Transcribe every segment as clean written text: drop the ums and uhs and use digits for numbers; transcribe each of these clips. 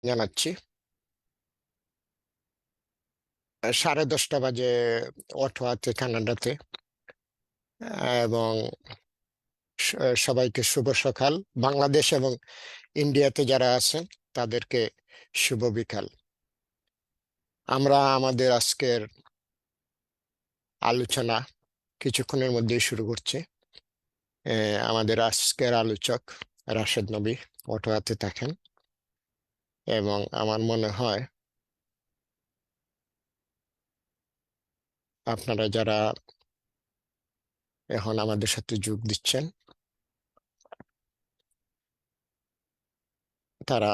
জানাচ্ছি। 10:30 বাজে অটোয়াতে, কানাডাতে। এবং সবাইকে শুভ সকাল। বাংলাদেশ এবং ইন্ডিয়াতে যারা আছেন তাদেরকে শুভ বিকাল। আমরা আমাদের আজকের আলোচনা কিছুক্ষণের মধ্যেই শুরু করছি। আমাদের আজকের আলোচক রাশেদ নবী অটোয়াতে থাকেন, এবং আমার মনে হয় আপনারা যারা এখন আমাদের সাথে যোগ দিচ্ছেন তারা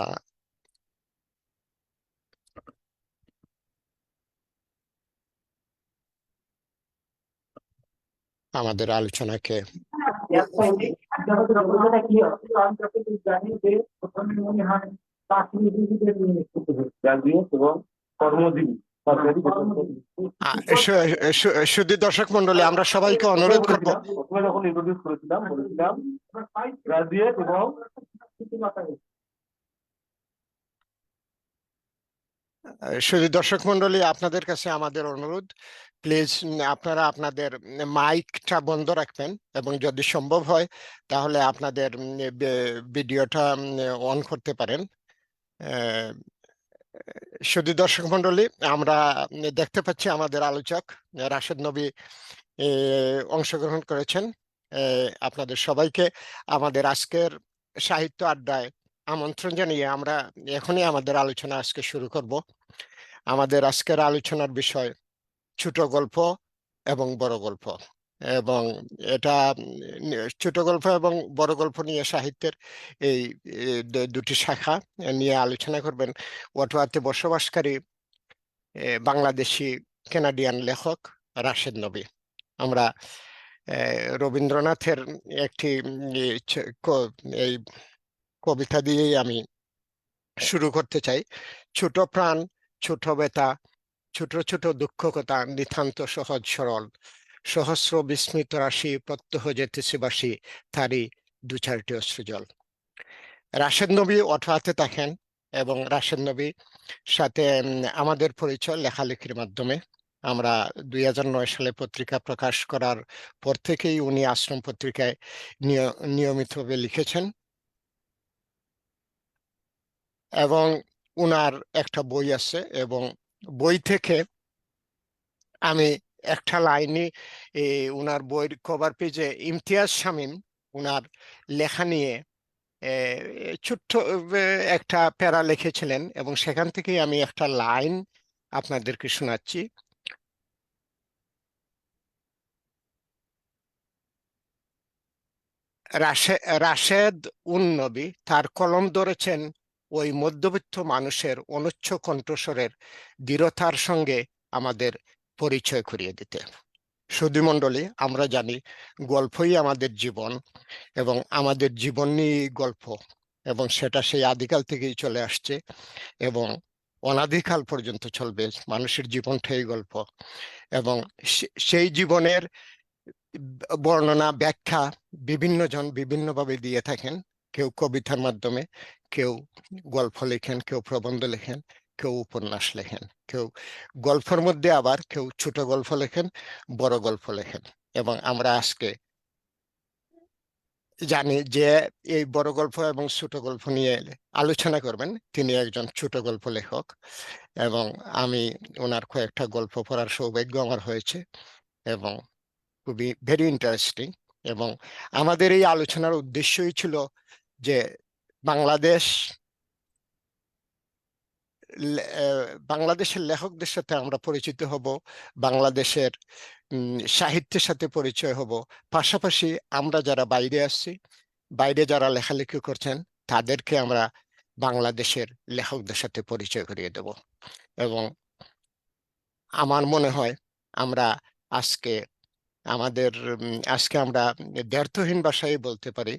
আমাদের আলোচনাকে শুধু দর্শক মন্ডলী, আমরা সবাইকে অনুরোধ করব, যখন ইন্ট্রোডিউস করেছিলাম বলেছিলাম গ্রাজুয়েট এবং শুধু দর্শক মন্ডলী, আপনাদের কাছে আমাদের অনুরোধ, প্লিজ আপনারা আপনাদের মাইকটা বন্ধ রাখবেন, এবং যদি সম্ভব হয় তাহলে আপনাদের ভিডিওটা অন করতে পারেন। শুধু দর্শক মন্ডলী, আমরা দেখতে পাচ্ছি আমাদের আলোচক রাশেদ নবী অংশগ্রহণ করেছেন। আপনাদের সবাইকে আমাদের আজকের সাহিত্য আড্ডায় আমন্ত্রণ জানিয়ে আমরা এখনই আমাদের আলোচনা আজকে শুরু করব। আমাদের আজকের আলোচনার বিষয় ছোট গল্প এবং বড় গল্প, এবং এটা ছোট গল্প এবং বড় গল্প নিয়ে সাহিত্যের এই দুটি শাখা নিয়ে আলোচনা করবেন ওয়াটোয়াতে বসবাসকারী বাংলাদেশি কানাডিয়ান লেখক রাশেদ নবী। আমরা রবীন্দ্রনাথের একটি এই কবিতা দিয়েই আমি শুরু করতে চাই। ছোট প্রাণ, ছোট ব্যথা, ছোট ছোট দুঃখ কথা, নিতান্ত সহজ সরল, সহস্র বিস্মিত রাশি, প্রত্যহ যেতেছে বাসি, তারই দু চারটি অশ্রুজল। রাশেদ নবী অটোয়াতে থাকেন, এবং রাশেদ নবী সাথে আমাদের পরিচয় লেখালেখির মাধ্যমে। আমরা 2009 সালে পত্রিকা প্রকাশ করার পর থেকেই উনি আশ্রম পত্রিকায় নিয়মিতভাবে লিখেছেন, এবং উনার একটা বই আছে, এবং বই থেকে আমি একটা লাইনই উনার বইয়ের কভার পেজে ইমতিয়াজ শামীম উনার লেখা নিয়ে ছোট্ট একটা প্যারা লিখেছিলেন, এবং সেখান থেকেই আমি একটা লাইন আপনাদেরকে শোনাচ্ছি। রাশেদ উন নবী তার কলম ধরেছেন ওই মধ্যবিত্ত মানুষের অনুচ্চ কণ্ঠস্বরের দৃঢ়তার সঙ্গে আমাদের পরিচয় করিয়ে দিতে। সুধী মণ্ডলী, আমরা জানি গল্পই আমাদের জীবন, এবং আমাদের জীবন নিয়েই গল্প, এবং সেটা সেই আদিকাল থেকেই চলে আসছে এবং অনাদিকাল পর্যন্ত চলবে। মানুষের জীবনটাই গল্প, এবং সেই জীবনের বর্ণনা, ব্যাখ্যা বিভিন্ন জন বিভিন্নভাবে দিয়ে থাকেন। কেউ কবিতার মাধ্যমে, কেউ গল্প লেখেন, কেউ প্রবন্ধ লেখেন, কেউ উপন্যাস লেখেন, কেউ গল্পের মধ্যে আবার কেউ ছোট গল্প লেখেন, বড় গল্প লেখেন। এবং আমরা আজকে জানি যে এই বড় গল্প এবং ছোট গল্প নিয়ে আলোচনা করবেন তিনি একজন ছোট গল্প লেখক, এবং আমি ওনার কয়েকটা গল্প পড়ার সৌভাগ্য আমার হয়েছে, এবং খুবই ভেরি ইন্টারেস্টিং। এবং আমাদের এই আলোচনার উদ্দেশ্যই ছিল যে বাংলাদেশ বাংলাদেশের লেখকদের সাথে আমরা পরিচিত হব, বাংলাদেশের সাহিত্যের সাথে পরিচয় হব, পাশাপাশি আমরা যারা বাইরে আসছি, বাইরে যারা লেখালেখি করছেন, তাদেরকে আমরা বাংলাদেশের লেখকদের সাথে পরিচয় করিয়ে দেব। এবং আমার মনে হয় আমরা আজকে আজকে আমরা দ্ব্যর্থহীন ভাষায় বলতে পারি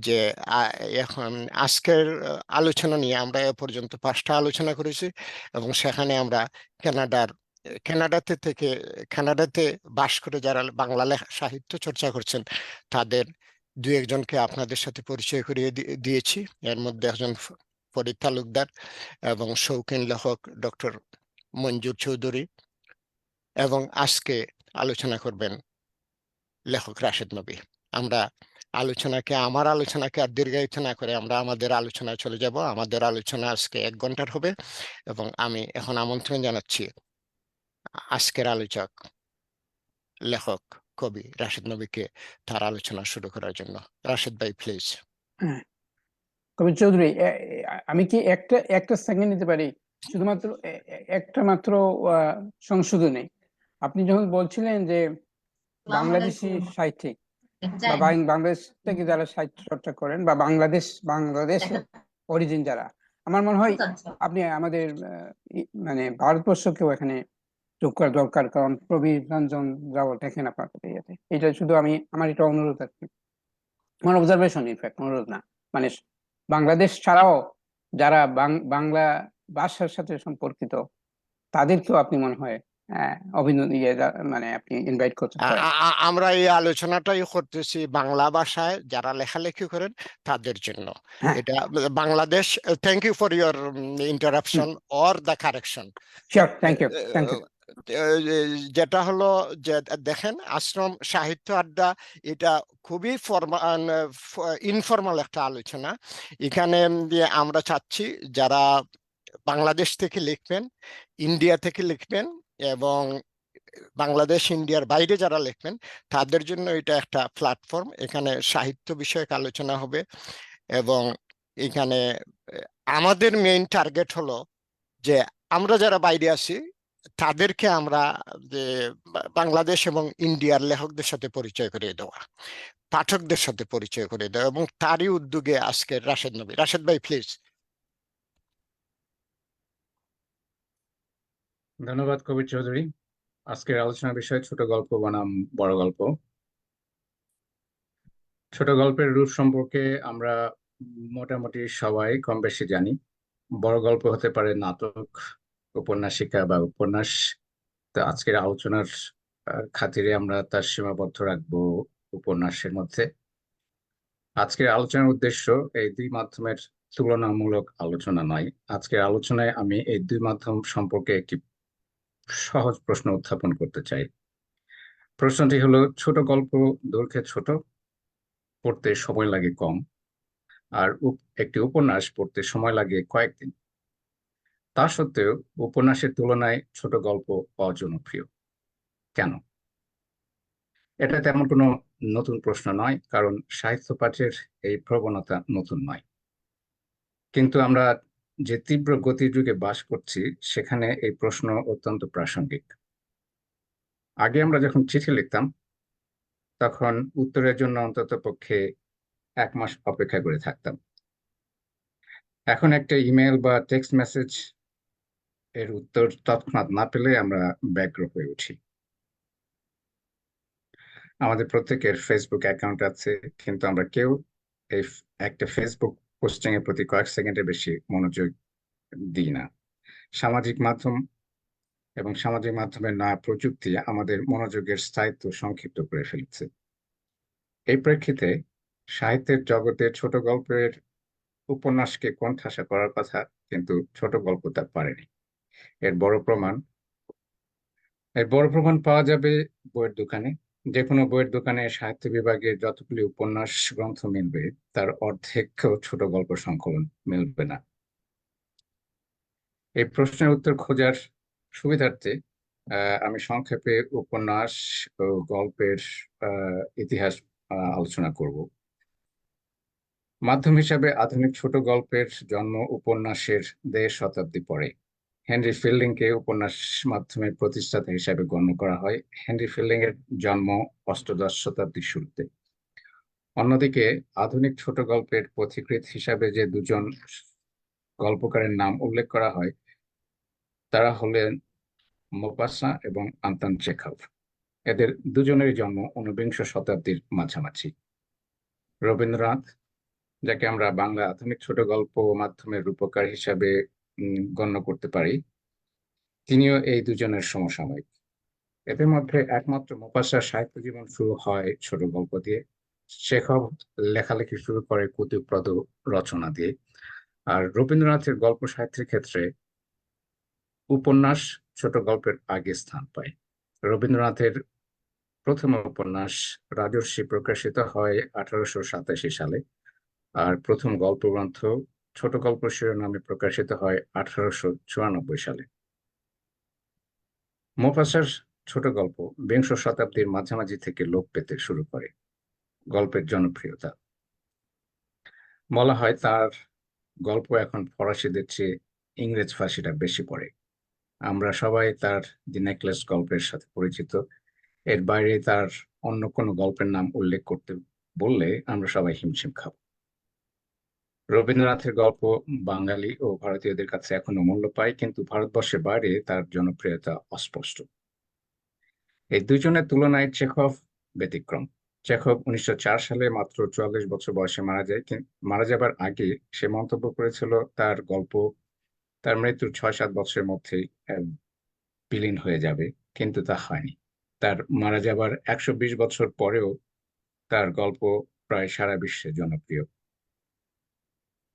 যে এখন আজকের আলোচনা নিয়ে আমরা এ পর্যন্ত 5টা আলোচনা করেছি, এবং সেখানে আমরা কানাডার কানাডাতে থেকে কানাডাতে বাস করে যারা বাংলা সাহিত্য চর্চা করছেন তাদের দু একজনকে আপনাদের সাথে পরিচয় করিয়ে দিয়েছি। এর মধ্যে একজন ফরিদ তালুকদার এবং শৌখিন লেখক ডক্টর মঞ্জুর চৌধুরী, এবং আজকে আলোচনা করবেন লেখক রাশেদ নবী। আমরা আমার আলোচনাকে আর দীর্ঘায়িত না করে আমরা আমাদের আলোচনায় চলে যাব। আমাদের আলোচনা আজকে 1 ঘন্টার হবে এবং আমি এখন আমন্ত্রণ জানাচ্ছি আজকের আলোচক লেখক কবি রাশেদ নবীকে তার আলোচনা শুরু করার জন্য। রাশেদ ভাই, প্লিজ। কবির চৌধুরী, আমি কি একটা সেকেন্ড নিতে পারি? শুধুমাত্র একটা মাত্র সংশোধনী। আপনি যখন বলছিলেন যে বাংলাদেশি সাহিত্যিক বা বাংলাদেশ থেকে যারা সাহিত্য চর্চা করেন বা বাংলাদেশের অরিজিন যারা, আমার মনে হয় আপনি আমাদের মানে ভারতবর্ষকেও এখানে যোগ করা দরকার, কারণ প্রবীর রঞ্জন রাও দেখেন আপনার ইয়েতে। এটা শুধু আমার এটা অনুরোধ আর কি, আমার অবজারভেশন, ইনফ্যাক্ট অনুরোধ না। মানে বাংলাদেশ ছাড়াও যারা বাংলা ভাষার সাথে সম্পর্কিত তাদেরকেও আপনি মনে হয় অভিনন্দন মানে আপনি ইনভাইট করতে পারেন। আমরা এই আলোচনাটাই করতেছি বাংলা ভাষায় যারা লেখালেখি করেন তাদের জন্য। এটা Bangladesh. Thank you for your interruption or the correction. Sure, thank you. যেটা হলো যে দেখেন, আশ্রম সাহিত্য আড্ডা এটা খুবই ইনফর্মাল একটা আলোচনা। এখানে আমরা চাচ্ছি যারা বাংলাদেশ থেকে লিখবেন, ইন্ডিয়া থেকে লিখবেন এবং বাংলাদেশ ইন্ডিয়ার বাইরে যারা লিখবেন তাদের জন্য এটা একটা প্ল্যাটফর্ম। এখানে সাহিত্য বিষয়ক আলোচনা হবে এবং এখানে আমাদের মেইন টার্গেট হলো যে আমরা যারা বাইরে আছি তাদেরকে আমরা যে বাংলাদেশ এবং ইন্ডিয়ার লেখকদের সাথে পরিচয় করিয়ে দেওয়া, পাঠকদের সাথে পরিচয় করিয়ে দেওয়া, এবং তারই উদ্যোগে আজকের রাশেদ নবী। রাশেদ ভাই, প্লিজ। ধন্যবাদ কবির চৌধুরী। আজকের আলোচনার বিষয় ছোট গল্প বনাম বড় গল্প। ছোট গল্পের রূপ সম্পর্কে আমরা মোটামুটি সবাই কম বেশি জানি। বড় গল্প হতে পারে নাটক, উপন্যাসিকা বা উপন্যাস। তো আজকের আলোচনার খাতিরে আমরা তার সীমাবদ্ধ রাখবো উপন্যাসের মধ্যে। আজকের আলোচনার উদ্দেশ্য এই দুই মাধ্যমের তুলনামূলক আলোচনা নয়। আজকের আলোচনায় আমি এই দুই মাধ্যম সম্পর্কে একটি সহজ প্রশ্ন উত্থাপন করতে চাই। প্রশ্নটি হলো, ছোট গল্প দৈর্ঘ্যে ছোট, পড়তে সময় লাগে কম, আর একটি উপন্যাস পড়তে সময় লাগে কয়েকদিন। তা সত্ত্বেও উপন্যাসের তুলনায় ছোট গল্প অজনপ্রিয় কেন? এটা তেমন কোনো নতুন প্রশ্ন নয়, কারণ সাহিত্য পাঠের এই প্রবণতা নতুন নয়। কিন্তু আমরা যে তীব্র গতির যুগে বাস করছি সেখানে এই প্রশ্ন অত্যন্ত প্রাসঙ্গিক। আগে আমরা যখন চিঠি লিখতাম তখন উত্তরের জন্য অন্তত পক্ষে 1 মাস অপেক্ষা করে থাকতাম। এখন একটা ইমেল বা টেক্সট মেসেজ এর উত্তর তৎক্ষণাৎ না পেলে আমরা ব্যগ্র হয়ে উঠি। আমাদের প্রত্যেকের ফেসবুক অ্যাকাউন্ট আছে, কিন্তু আমরা কেউ এই একটা ফেসবুক পোস্টিং এর প্রতি কয়েক সেকেন্ডের বেশি মনোযোগ দিই না। সামাজিক মাধ্যম এবং সামাজিক মাধ্যমের নয়া প্রযুক্তি আমাদের মনোযোগের স্থায়িত্ব সংক্ষিপ্ত করে ফেলেছে। এই প্রেক্ষিতে সাহিত্যের জগতে ছোট গল্পের উপন্যাসকে কোণঠাসা করার কথা, কিন্তু ছোট গল্প তা পারেনি। এর বড় প্রমাণ পাওয়া যাবে বইয়ের দোকানে। যে কোনো বইয়ের দোকানে সাহিত্য বিভাগে যতগুলি উপন্যাস গ্রন্থ মিলবে তার অর্ধেকও ছোট গল্প সংকলন মিলবে না। এই প্রশ্নের উত্তর খোঁজার সুবিধার্থে আমি সংক্ষেপে উপন্যাস ও গল্পের ইতিহাস আলোচনা করব। মাধ্যম হিসাবে আধুনিক ছোট গল্পের জন্ম উপন্যাসের 1.5 শতাব্দী পরে। হেনরি ফিল্ডিংকে উপন্যাস মাধ্যমের প্রতিষ্ঠাতা হিসাবে গণ্য করা হয়। হেনরি ফিল্ডিং এর জন্ম 8ম শতাব্দীর শুরুতে। অন্যদিকে আধুনিক ছোট গল্পের পথিকৃৎ হিসাবে যে দুজন গল্পকারের নাম উল্লেখ করা হয় তারা হলেন মোপাসা এবং আন্তন চেখভ। এদের দুজনেরই জন্ম 19বিংশ শতাব্দীর মাঝামাঝি। রবীন্দ্রনাথ, যাকে আমরা বাংলা আধুনিক ছোট গল্প মাধ্যমের রূপকার হিসাবে গণ্য করতে পারি, তিনিও এই দুজনের সমসাময়িক। এদের মধ্যে একমাত্র মোপাসার সাহিত্য জীবন শুরু হয় ছোট গল্প দিয়ে। চেখভ লেখালেখি শুরু করে কৌতুকপ্রদ রচনা দিয়ে। আর রবীন্দ্রনাথের গল্প সাহিত্যের ক্ষেত্রে উপন্যাস ছোট গল্পের আগে স্থান পায়। রবীন্দ্রনাথের প্রথম উপন্যাস রাজর্ষি প্রকাশিত হয় 1887 সালে, আর প্রথম গল্প গ্রন্থ ছোট গল্প শিরোনামে প্রকাশিত হয় 1894 সালে। মোফাসার ছোট গল্প বিংশ শতাব্দীর মাঝামাঝি থেকে লোপ পেতে শুরু করে। গল্পের জনপ্রিয়তা, বলা হয় তার গল্প এখন ফরাসিদের চেয়ে ইংরেজ ভাষীরা বেশি পড়ে। আমরা সবাই তার দি নেকলেস গল্পের সাথে পরিচিত। এর বাইরে তার অন্য কোনো গল্পের নাম উল্লেখ করতে বললে আমরা সবাই হিমশিম খাব। রবীন্দ্রনাথের গল্প বাঙালি ও ভারতীয়দের কাছে এখনো মূল্য পায়, কিন্তু ভারতবর্ষের বাইরে তার জনপ্রিয়তা অস্পষ্ট। এই দুজনের তুলনায় চেখভ ব্যতিক্রম। চেখভ 1904 সালে মাত্র 44 বছর বয়সে মারা যায়। মারা যাবার আগে সে মন্তব্য করেছিল তার গল্প তার মৃত্যুর 6-7 বছরের মধ্যেই বিলীন হয়ে যাবে, কিন্তু তা হয়নি। তার মারা যাবার 120 বছর পরেও তার গল্প প্রায় সারা বিশ্বে জনপ্রিয়।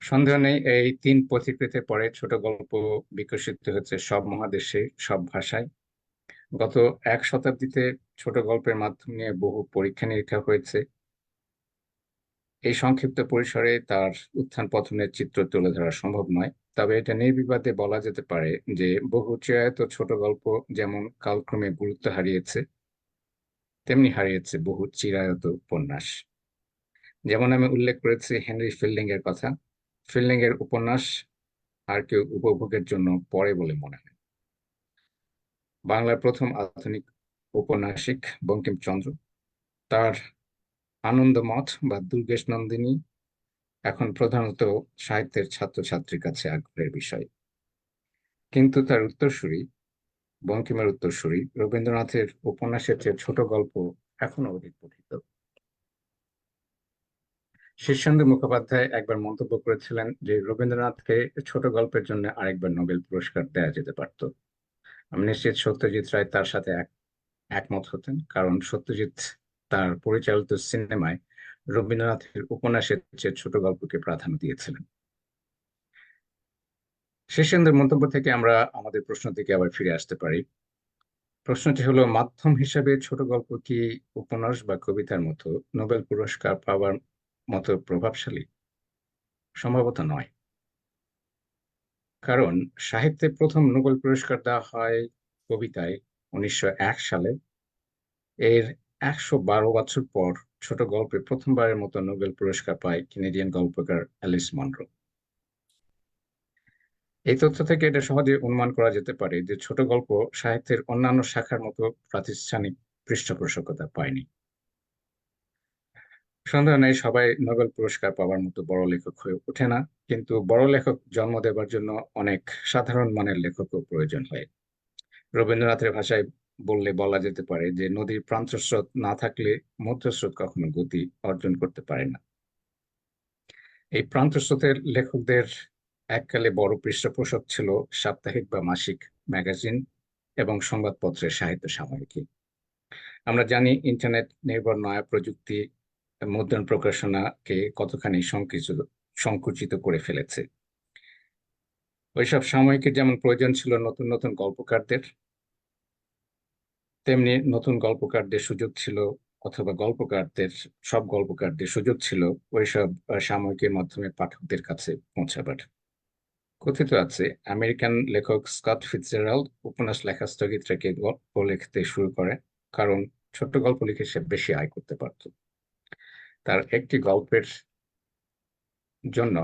সন্দেহ নেই এই 3 পথিকৃতের পরে ছোট গল্প বিকশিত হয়েছে সব মহাদেশে, সব ভাষায়। গত 1 শতাব্দীতে ছোট গল্পের মাধ্যম নিয়ে বহু পরীক্ষা নিরীক্ষা হয়েছে। এই সংক্ষিপ্ত পরিসরে তার উত্থান পতনের চিত্র তুলে ধরা সম্ভব নয়, তবে এটা নির্বিবাদে বলা যেতে পারে যে বহু চিরায়ত ছোট গল্প যেমন কালক্রমে গুরুত্ব হারিয়েছে, তেমনি হারিয়েছে বহু চিরায়ত উপন্যাস। যেমন আমি উল্লেখ করেছি হেনরি ফিল্ডিং এর কথা। ফিল্ডিং এর উপন্যাস আর কেউ উপভোগের জন্য পড়ে বলে মনে হয়। বাংলার প্রথম আধুনিক ঔপন্যাসিক বঙ্কিমচন্দ্র, তার আনন্দমঠ বা দুর্গেশ নন্দিনী এখন প্রধানত সাহিত্যের ছাত্রছাত্রীর কাছে আগ্রহের বিষয়। কিন্তু তার উত্তরসূরি, বঙ্কিমের উত্তরসূরি রবীন্দ্রনাথের উপন্যাসের চেয়ে ছোট গল্প এখনো অধিক পঠিত। শীর্ষেন্দু মুখোপাধ্যায় একবার মন্তব্য করেছিলেন যে রবীন্দ্রনাথকে ছোট গল্পের জন্য আরেকবার নোবেল পুরস্কার দেওয়া যেতে পারত। আমি নিশ্চিত সত্যজিৎ রায় তার সাথে একমত হতেন, কারণ সত্যজিৎ তার পরিচালিত সিনেমায় রবীন্দ্রনাথের উপন্যাসের চেয়ে ছোট গল্পকে প্রাধান্য দিয়েছিলেন। শীর্ষেন্দুর মন্তব্য থেকে আমরা আমাদের প্রশ্ন থেকে আবার ফিরে আসতে পারি। প্রশ্নটি হলো, মাধ্যম হিসেবে ছোট গল্প কি উপন্যাস বা কবিতার মতো নোবেল পুরস্কার পাওয়ার মতো প্রভাবশালী? সম্ভবত নয়, কারণ সাহিত্যে প্রথম নোবেল পুরস্কার দেওয়া হয় কবিতায় 1901 সালে। এর 112 বছর পর ছোট গল্পে প্রথমবারের মতো নোবেল পুরস্কার পায় কেনেডিয়ান গল্পকার অ্যালিস মনরো। এই তথ্য থেকে এটা সহজে অনুমান করা যেতে পারে যে ছোট গল্প সাহিত্যের অন্যান্য শাখার মতো প্রাতিষ্ঠানিক পৃষ্ঠপোষকতা পায়নি। সন্দেহ নেই সবাই নোবেল পুরস্কার পাওয়ার মতো বড় লেখক হয়ে ওঠে না, কিন্তু বড় লেখক জন্ম দেবার জন্য অনেক সাধারণ মানের লেখকও প্রয়োজন হয়। রবীন্দ্রনাথের ভাষায় বললে বলা যেতে পারে যে নদীর প্রান্তস্রোত না থাকলে মধ্যস্রোত কখনো গতি অর্জন করতে পারে না। এই প্রান্তস্রোতের লেখকদের এককালে বড় পৃষ্ঠপোষক ছিল সাপ্তাহিক বা মাসিক ম্যাগাজিন এবং সংবাদপত্রের সাহিত্য সাময়িকী। আমরা জানি ইন্টারনেট নির্ভর নয়া প্রযুক্তি মুদ্রণ প্রকাশনাকে কতখানি সংকুচিত করে ফেলেছে। ওইসব সাময়িকীর যেমন প্রয়োজন ছিল নতুন নতুন গল্পকারদের, তেমনি নতুন গল্পকারদের সুযোগ ছিল, অথবা সব গল্পকারদের সুযোগ ছিল ওইসব সাময়িকীর মাধ্যমে পাঠকদের কাছে পৌঁছাবার। কথিত আছে আমেরিকান লেখক স্কট ফিটজেরাল্ড উপন্যাস লেখা স্থগিত রেখে গল্প লিখতে শুরু করে, কারণ ছোট্ট গল্প লিখে সে বেশি আয় করতে পারত। তার একটি গল্পের জন্য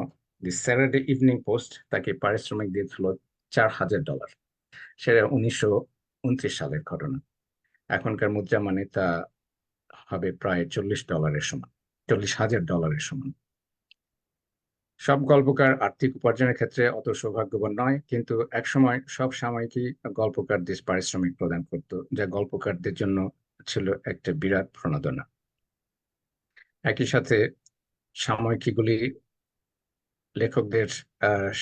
দি স্যাটারডে ইভিনিং পোস্ট তাকে পারিশ্রমিক দিয়েছিল $4000। সেটা 1929 সালের ঘটনা। এখনকার মুদ্রা মানে তা হবে প্রায় $40 সমান, $40,000 সমান। সব গল্পকার আর্থিক উপার্জনের ক্ষেত্রে অত সৌভাগ্যবান নয়, কিন্তু একসময় সব সাময়িকী গল্পকারদের পারিশ্রমিক প্রদান করত, যা গল্পকারদের জন্য ছিল একটা বিরাট প্রণোদনা। একই সাথে সাময়িকীগুলি লেখকদের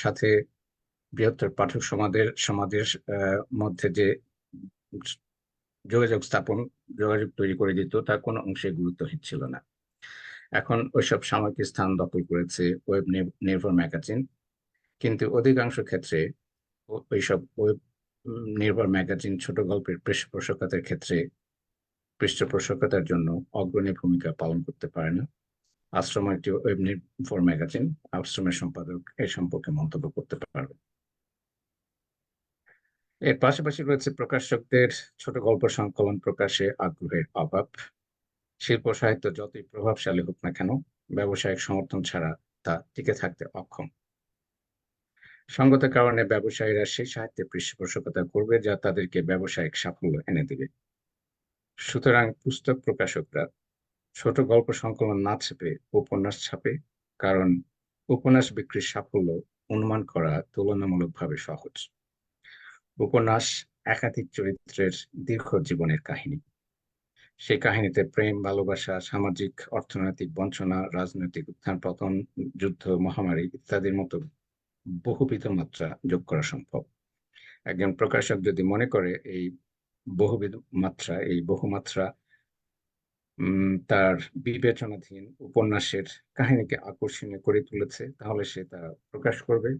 সাথে বৃহত্তর পাঠক সমাজের মধ্যে যে যোগাযোগ তৈরি করে দিত, তা কোনো অংশে গুরুত্বহীন ছিল না। এখন ওইসব সাময়িকীর স্থান দখল করেছে ওয়েব নির্ভর ম্যাগাজিন। কিন্তু অধিকাংশ ক্ষেত্রে ওইসব ওয়েব নির্ভর ম্যাগাজিন ছোট গল্পের পৃষ্ঠপোষকতার ক্ষেত্রে পৃষ্ঠপোষকতার জন্য অগ্রণী ভূমিকা পালন করতে পারে না। আশ্রম একটি ওয়েব নির্ভর ম্যাগাজিন, আশ্রমের সম্পাদক এ সম্পর্কে মন্তব্য করতে পারবে। এর পাশাপাশি রয়েছে প্রকাশকদের ছোট গল্প সংকলন প্রকাশে আগ্রহের অভাব। শিল্প সাহিত্য যতই প্রভাবশালী হোক না কেন, ব্যবসায়িক সমর্থন ছাড়া তা টিকে থাকতে অক্ষম। সঙ্গত কারণে ব্যবসায়ীরা সেই সাহিত্যে পৃষ্ঠপোষকতা করবে যা তাদেরকে ব্যবসায়িক সাফল্য এনে দেবে। সুতরাং পুস্তক প্রকাশকরা ছোট গল্প সংকলন না ছাপে উপন্যাস ছাপে, কারণ উপন্যাস বিক্রির সাফল্য অনুমান করা তুলনামূলকভাবে সহজ। উপন্যাস একাধিক চরিত্রের দীর্ঘ জীবনের কাহিনী। সেই কাহিনীতে প্রেম, ভালোবাসা, সামাজিক অর্থনৈতিক বঞ্চনা, রাজনৈতিক উত্থান পতন, যুদ্ধ, মহামারী ইত্যাদির মতো বহুবিধ মাত্রা যোগ করা সম্ভব। একজন প্রকাশক যদি মনে করে এই বহুমাত্রা তার বিবেচনাধীন উপন্যাসের কাহিনীকে আকর্ষণীয় করে তুলেছে, তাহলে সে তা প্রকাশ করবে,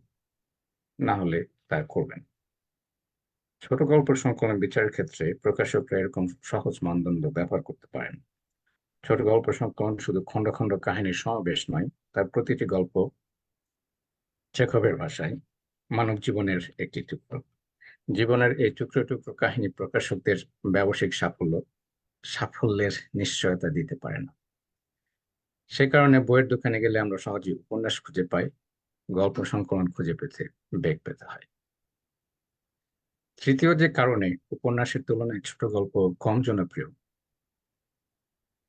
না হলে তা করবেন। ছোট গল্প সংকলন বিচারের ক্ষেত্রে প্রকাশকরা এরকম সহজ মানদণ্ড ব্যবহার করতে পারেন। ছোট গল্প সংকলন শুধু খণ্ড খণ্ড কাহিনীর সমাবেশ নয়, তার প্রতিটি গল্প চেখভের ভাষায় মানব জীবনের একটি টুকরো। জীবনের এই টুকরো টুকরো কাহিনী প্রকাশকদের ব্যবসায়িক সাফল্যের নিশ্চয়তা দিতে পারে না। সে কারণে বইয়ের দোকানে গেলে আমরা সহজেই উপন্যাস খুঁজে পাই, গল্প সংকলন খুঁজে পেতে বেগ পেতে হয়। তৃতীয় যে কারণে উপন্যাসের তুলনায় ছোট গল্প কম জনপ্রিয়,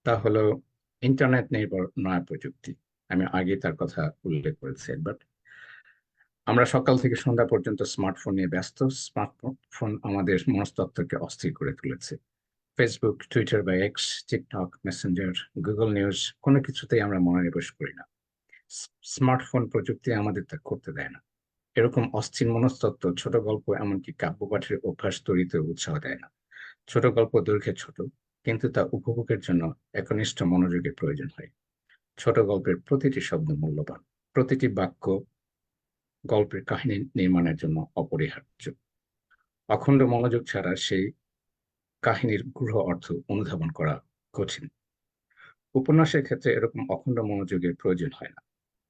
তা হলো ইন্টারনেট নির্ভর নয়া প্রযুক্তি। আমি আগে তার কথা উল্লেখ করেছি একবার। আমরা সকাল থেকে সন্ধ্যা পর্যন্ত স্মার্টফোন নিয়ে ব্যস্ত। স্মার্টফোন আমাদের মনস্তত্ত্বকে অস্থির করে তুলেছে। ফেসবুক, টুইটার বা x, TikTok, Messenger, Google news, কোনো কিছুতেই আমরা মনোনিবেশ করি না। স্মার্টফোন প্রযুক্তি আমাদের তা করতে দেয় না। এরকম অস্থির মনস্তত্ত্ব ছোট গল্প, এমনকি কাব্য পাঠের অভ্যাস তৈরিতে উৎসাহ দেয় না। ছোট গল্প দৈর্ঘ্যে ছোট, কিন্তু তা উপভোগের জন্য একনিষ্ঠ মনোযোগের প্রয়োজন হয়। ছোট গল্পের প্রতিটি শব্দ মূল্যবান, প্রতিটি বাক্য গল্পের কাহিনী নির্মাণের জন্য অপরিহার্য। অখণ্ড মনোযোগ ছাড়া সেই কাহিনীর গূঢ় অর্থ অনুধাবন করা কঠিন। উপন্যাসের ক্ষেত্রে এরকম অখণ্ড মনোযোগের প্রয়োজন হয় না।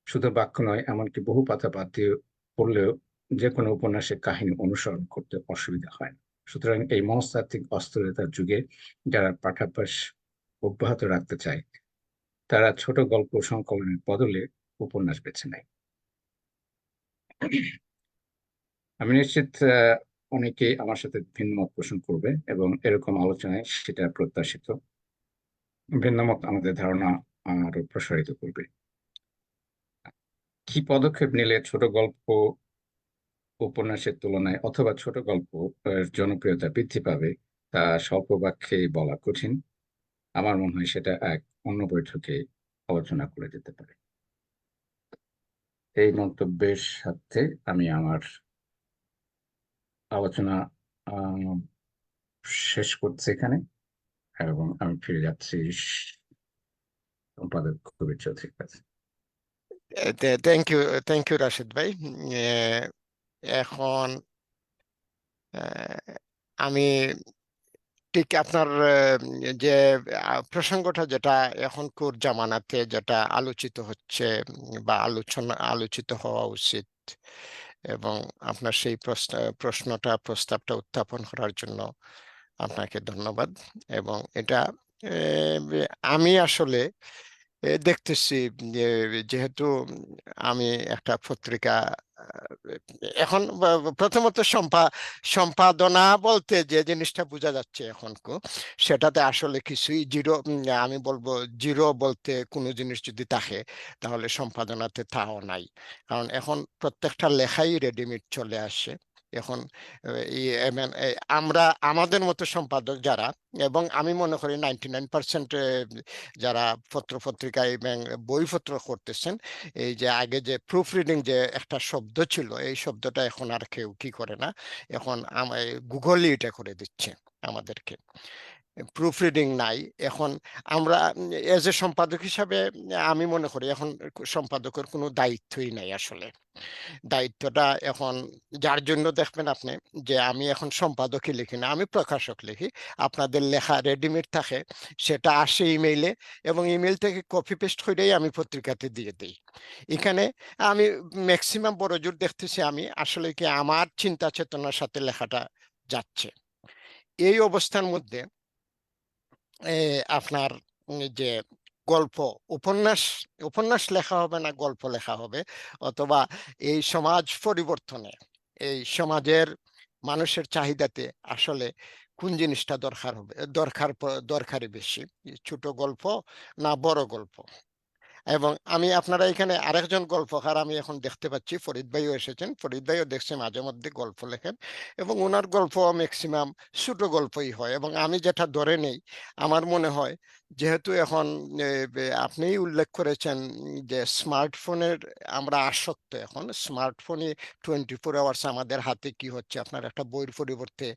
শুধু বাক্য নয়, এমনকি বহু পাতা বাদ দিয়ে পড়লেও যে কোনো উপন্যাসের কাহিনী অনুসরণ করতে অসুবিধা হয় না। সুতরাং এই মনস্তাত্ত্বিক অস্থিরতার যুগে যারা পাঠাভ্যাস অব্যাহত রাখতে চায়, তারা ছোট গল্প সংকলনের বদলে উপন্যাস বেছে নেয়। আমি নিশ্চিত অনেকেই আমার সাথে ভিন্নমত পোষণ করবে এবং এরকম আলোচনায় সেটা প্রত্যাশিত। ভিন্নমত আমাদের ধারণা আরো প্রসারিত করবে। কি পদক্ষেপ নিলে ছোট গল্প উপন্যাসের তুলনায় অথবা ছোট গল্প জনপ্রিয়তা বৃদ্ধি পাবে, তা স্বল্প বাক্যে বলা কঠিন। আমার মনে হয় সেটা এক অন্য বৈঠকে আলোচনা করে যেতে পারে। এই মন্তব্যের সাথে আমি আমার আলোচনা শেষ করছি এখানে, এবং আমি ফিরে যাচ্ছি সম্পাদক কবির চৌধুরীর কাছে। থ্যাংক ইউ রাশেদ ভাই। এখন আমি ঠিক আপনার যে প্রসঙ্গটা, যেটা এখনকার জামানাতে যেটা আলোচিত হচ্ছে বা আলোচিত হওয়া উচিত, এবং আপনার সেই প্রস্তাবটা উত্থাপন করার জন্য আপনাকে ধন্যবাদ। এবং এটা আমি আসলে দেখতেছি যে, যেহেতু আমি একটা পত্রিকা এখন প্রথমত সম্পাদনা বলতে যে জিনিসটা বোঝা যাচ্ছে এখন সেটাতে আসলে কিছুই জিরো, আমি বলবো জিরো বলতে কোনো জিনিস যদি থাকে তাহলে সম্পাদনাতে তাও নাই। কারণ এখন প্রত্যেকটা লেখাই রেডিমেড চলে আসে এখন। আমরা আমাদের মতো সম্পাদক যারা, এবং আমি মনে করি 99% যারা পত্রিকায় এবং বইপত্র করতেছেন, এই যে আগে যে প্রুফ রিডিং যে একটা শব্দ ছিল, এই শব্দটা এখন আর কেউ কি করে না, এখন গুগলই এটা করে দিচ্ছে আমাদেরকে। প্রুফ রিডিং নাই। এখন আমরা এজ এ সম্পাদক হিসাবে আমি মনে করি এখন সম্পাদকের কোনো দায়িত্বই নাই আসলে। দায়িত্বটা এখন যার জন্য দেখবেন আপনি যে আমি এখন সম্পাদকই লিখি না, আমি প্রকাশক লিখি। আপনাদের লেখা রেডিমেড থাকে, সেটা আসে ইমেইলে, এবং ইমেইল থেকে কপি পেস্ট করেই আমি পত্রিকাতে দিয়ে দিই। এখানে আমি ম্যাক্সিমাম বড় জোর দেখতেছি আমি আসলে কি আমার চিন্তা চেতনার সাথে লেখাটা যাচ্ছে। এই অবস্থার মধ্যে আপনার যে গল্প, উপন্যাস উপন্যাস লেখা হবে না গল্প লেখা হবে, অথবা এই সমাজ পরিবর্তনে, এই সমাজের মানুষের চাহিদাতে আসলে কোন জিনিসটা দরকার হবে, দরকারি বেশি, ছোট গল্প না বড় গল্প। এবং আমি আপনারা এখানে আরেকজন গল্পকার আমি এখন দেখতে পাচ্ছি, ফরিদ ভাইও এসেছেন। ফরিদ ভাইও দেখছি মাঝে মধ্যে গল্প লেখেন, এবং ওনার গল্প ম্যাক্সিমাম ছোট গল্পই হয়। এবং আমি যেটা ধরে নেই, আমার মনে হয় যেহেতু এখন আপনিই উল্লেখ করেছেন যে স্মার্টফোনের আমরা আসক্ত, এখন স্মার্টফোনে 24 আওয়ার্স আমাদের হাতে কি হচ্ছে, আপনার একটা বইয়ের পরিবর্তে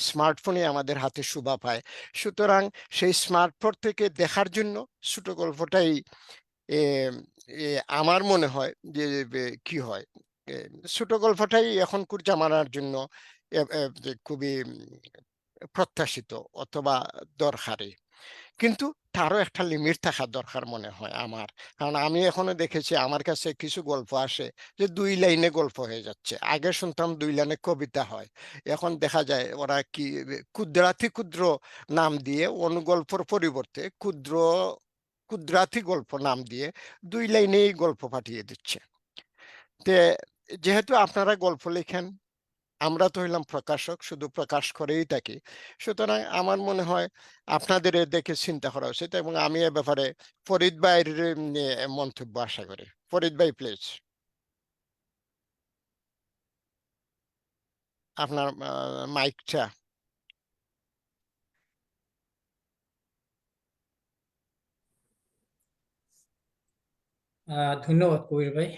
স্মার্টফোনে আমাদের হাতে শোভা পায়। সুতরাং সেই স্মার্টফোন থেকে দেখার জন্য ছোট গল্পটাই এ এ আমার মনে হয় যে কি হয়, এ, ছোট গল্পটাই এখনকার জামানার জন্য যে খুবই প্রত্যাশিত অথবা দরকারি। কিন্তু তারও একটা লিমিট থাকা দরকার মনে হয় আমার। কারণ আমি এখনো দেখেছি আমার কাছে কিছু গল্প আসে যে 2 লাইনে গল্প হয়ে যাচ্ছে। আগে শুনতাম 2 লাইনে কবিতা হয়, এখন দেখা যায় ওরা কি ক্ষুদ্রাতি ক্ষুদ্র নাম দিয়ে অনুগল্পর পরিবর্তে ক্ষুদ্রাতি গল্প নাম দিয়ে 2 লাইনেই গল্প পাঠিয়ে দিচ্ছে। তে যেহেতু আপনারা গল্প লেখেন, আমরা তো হইলাম প্রকাশক, শুধু প্রকাশ করেই থাকি। সুতরাং আমার মনে হয় আপনাদের এ দেখে চিন্তা করা উচিত, এবং আমি এ ব্যাপারে ফরিদ ভাইয়ের মন্তব্য আশা করি। ফরিদ ভাই প্লিজ, আপনার মাইকটা। ধন্যবাদ কবির ভাই,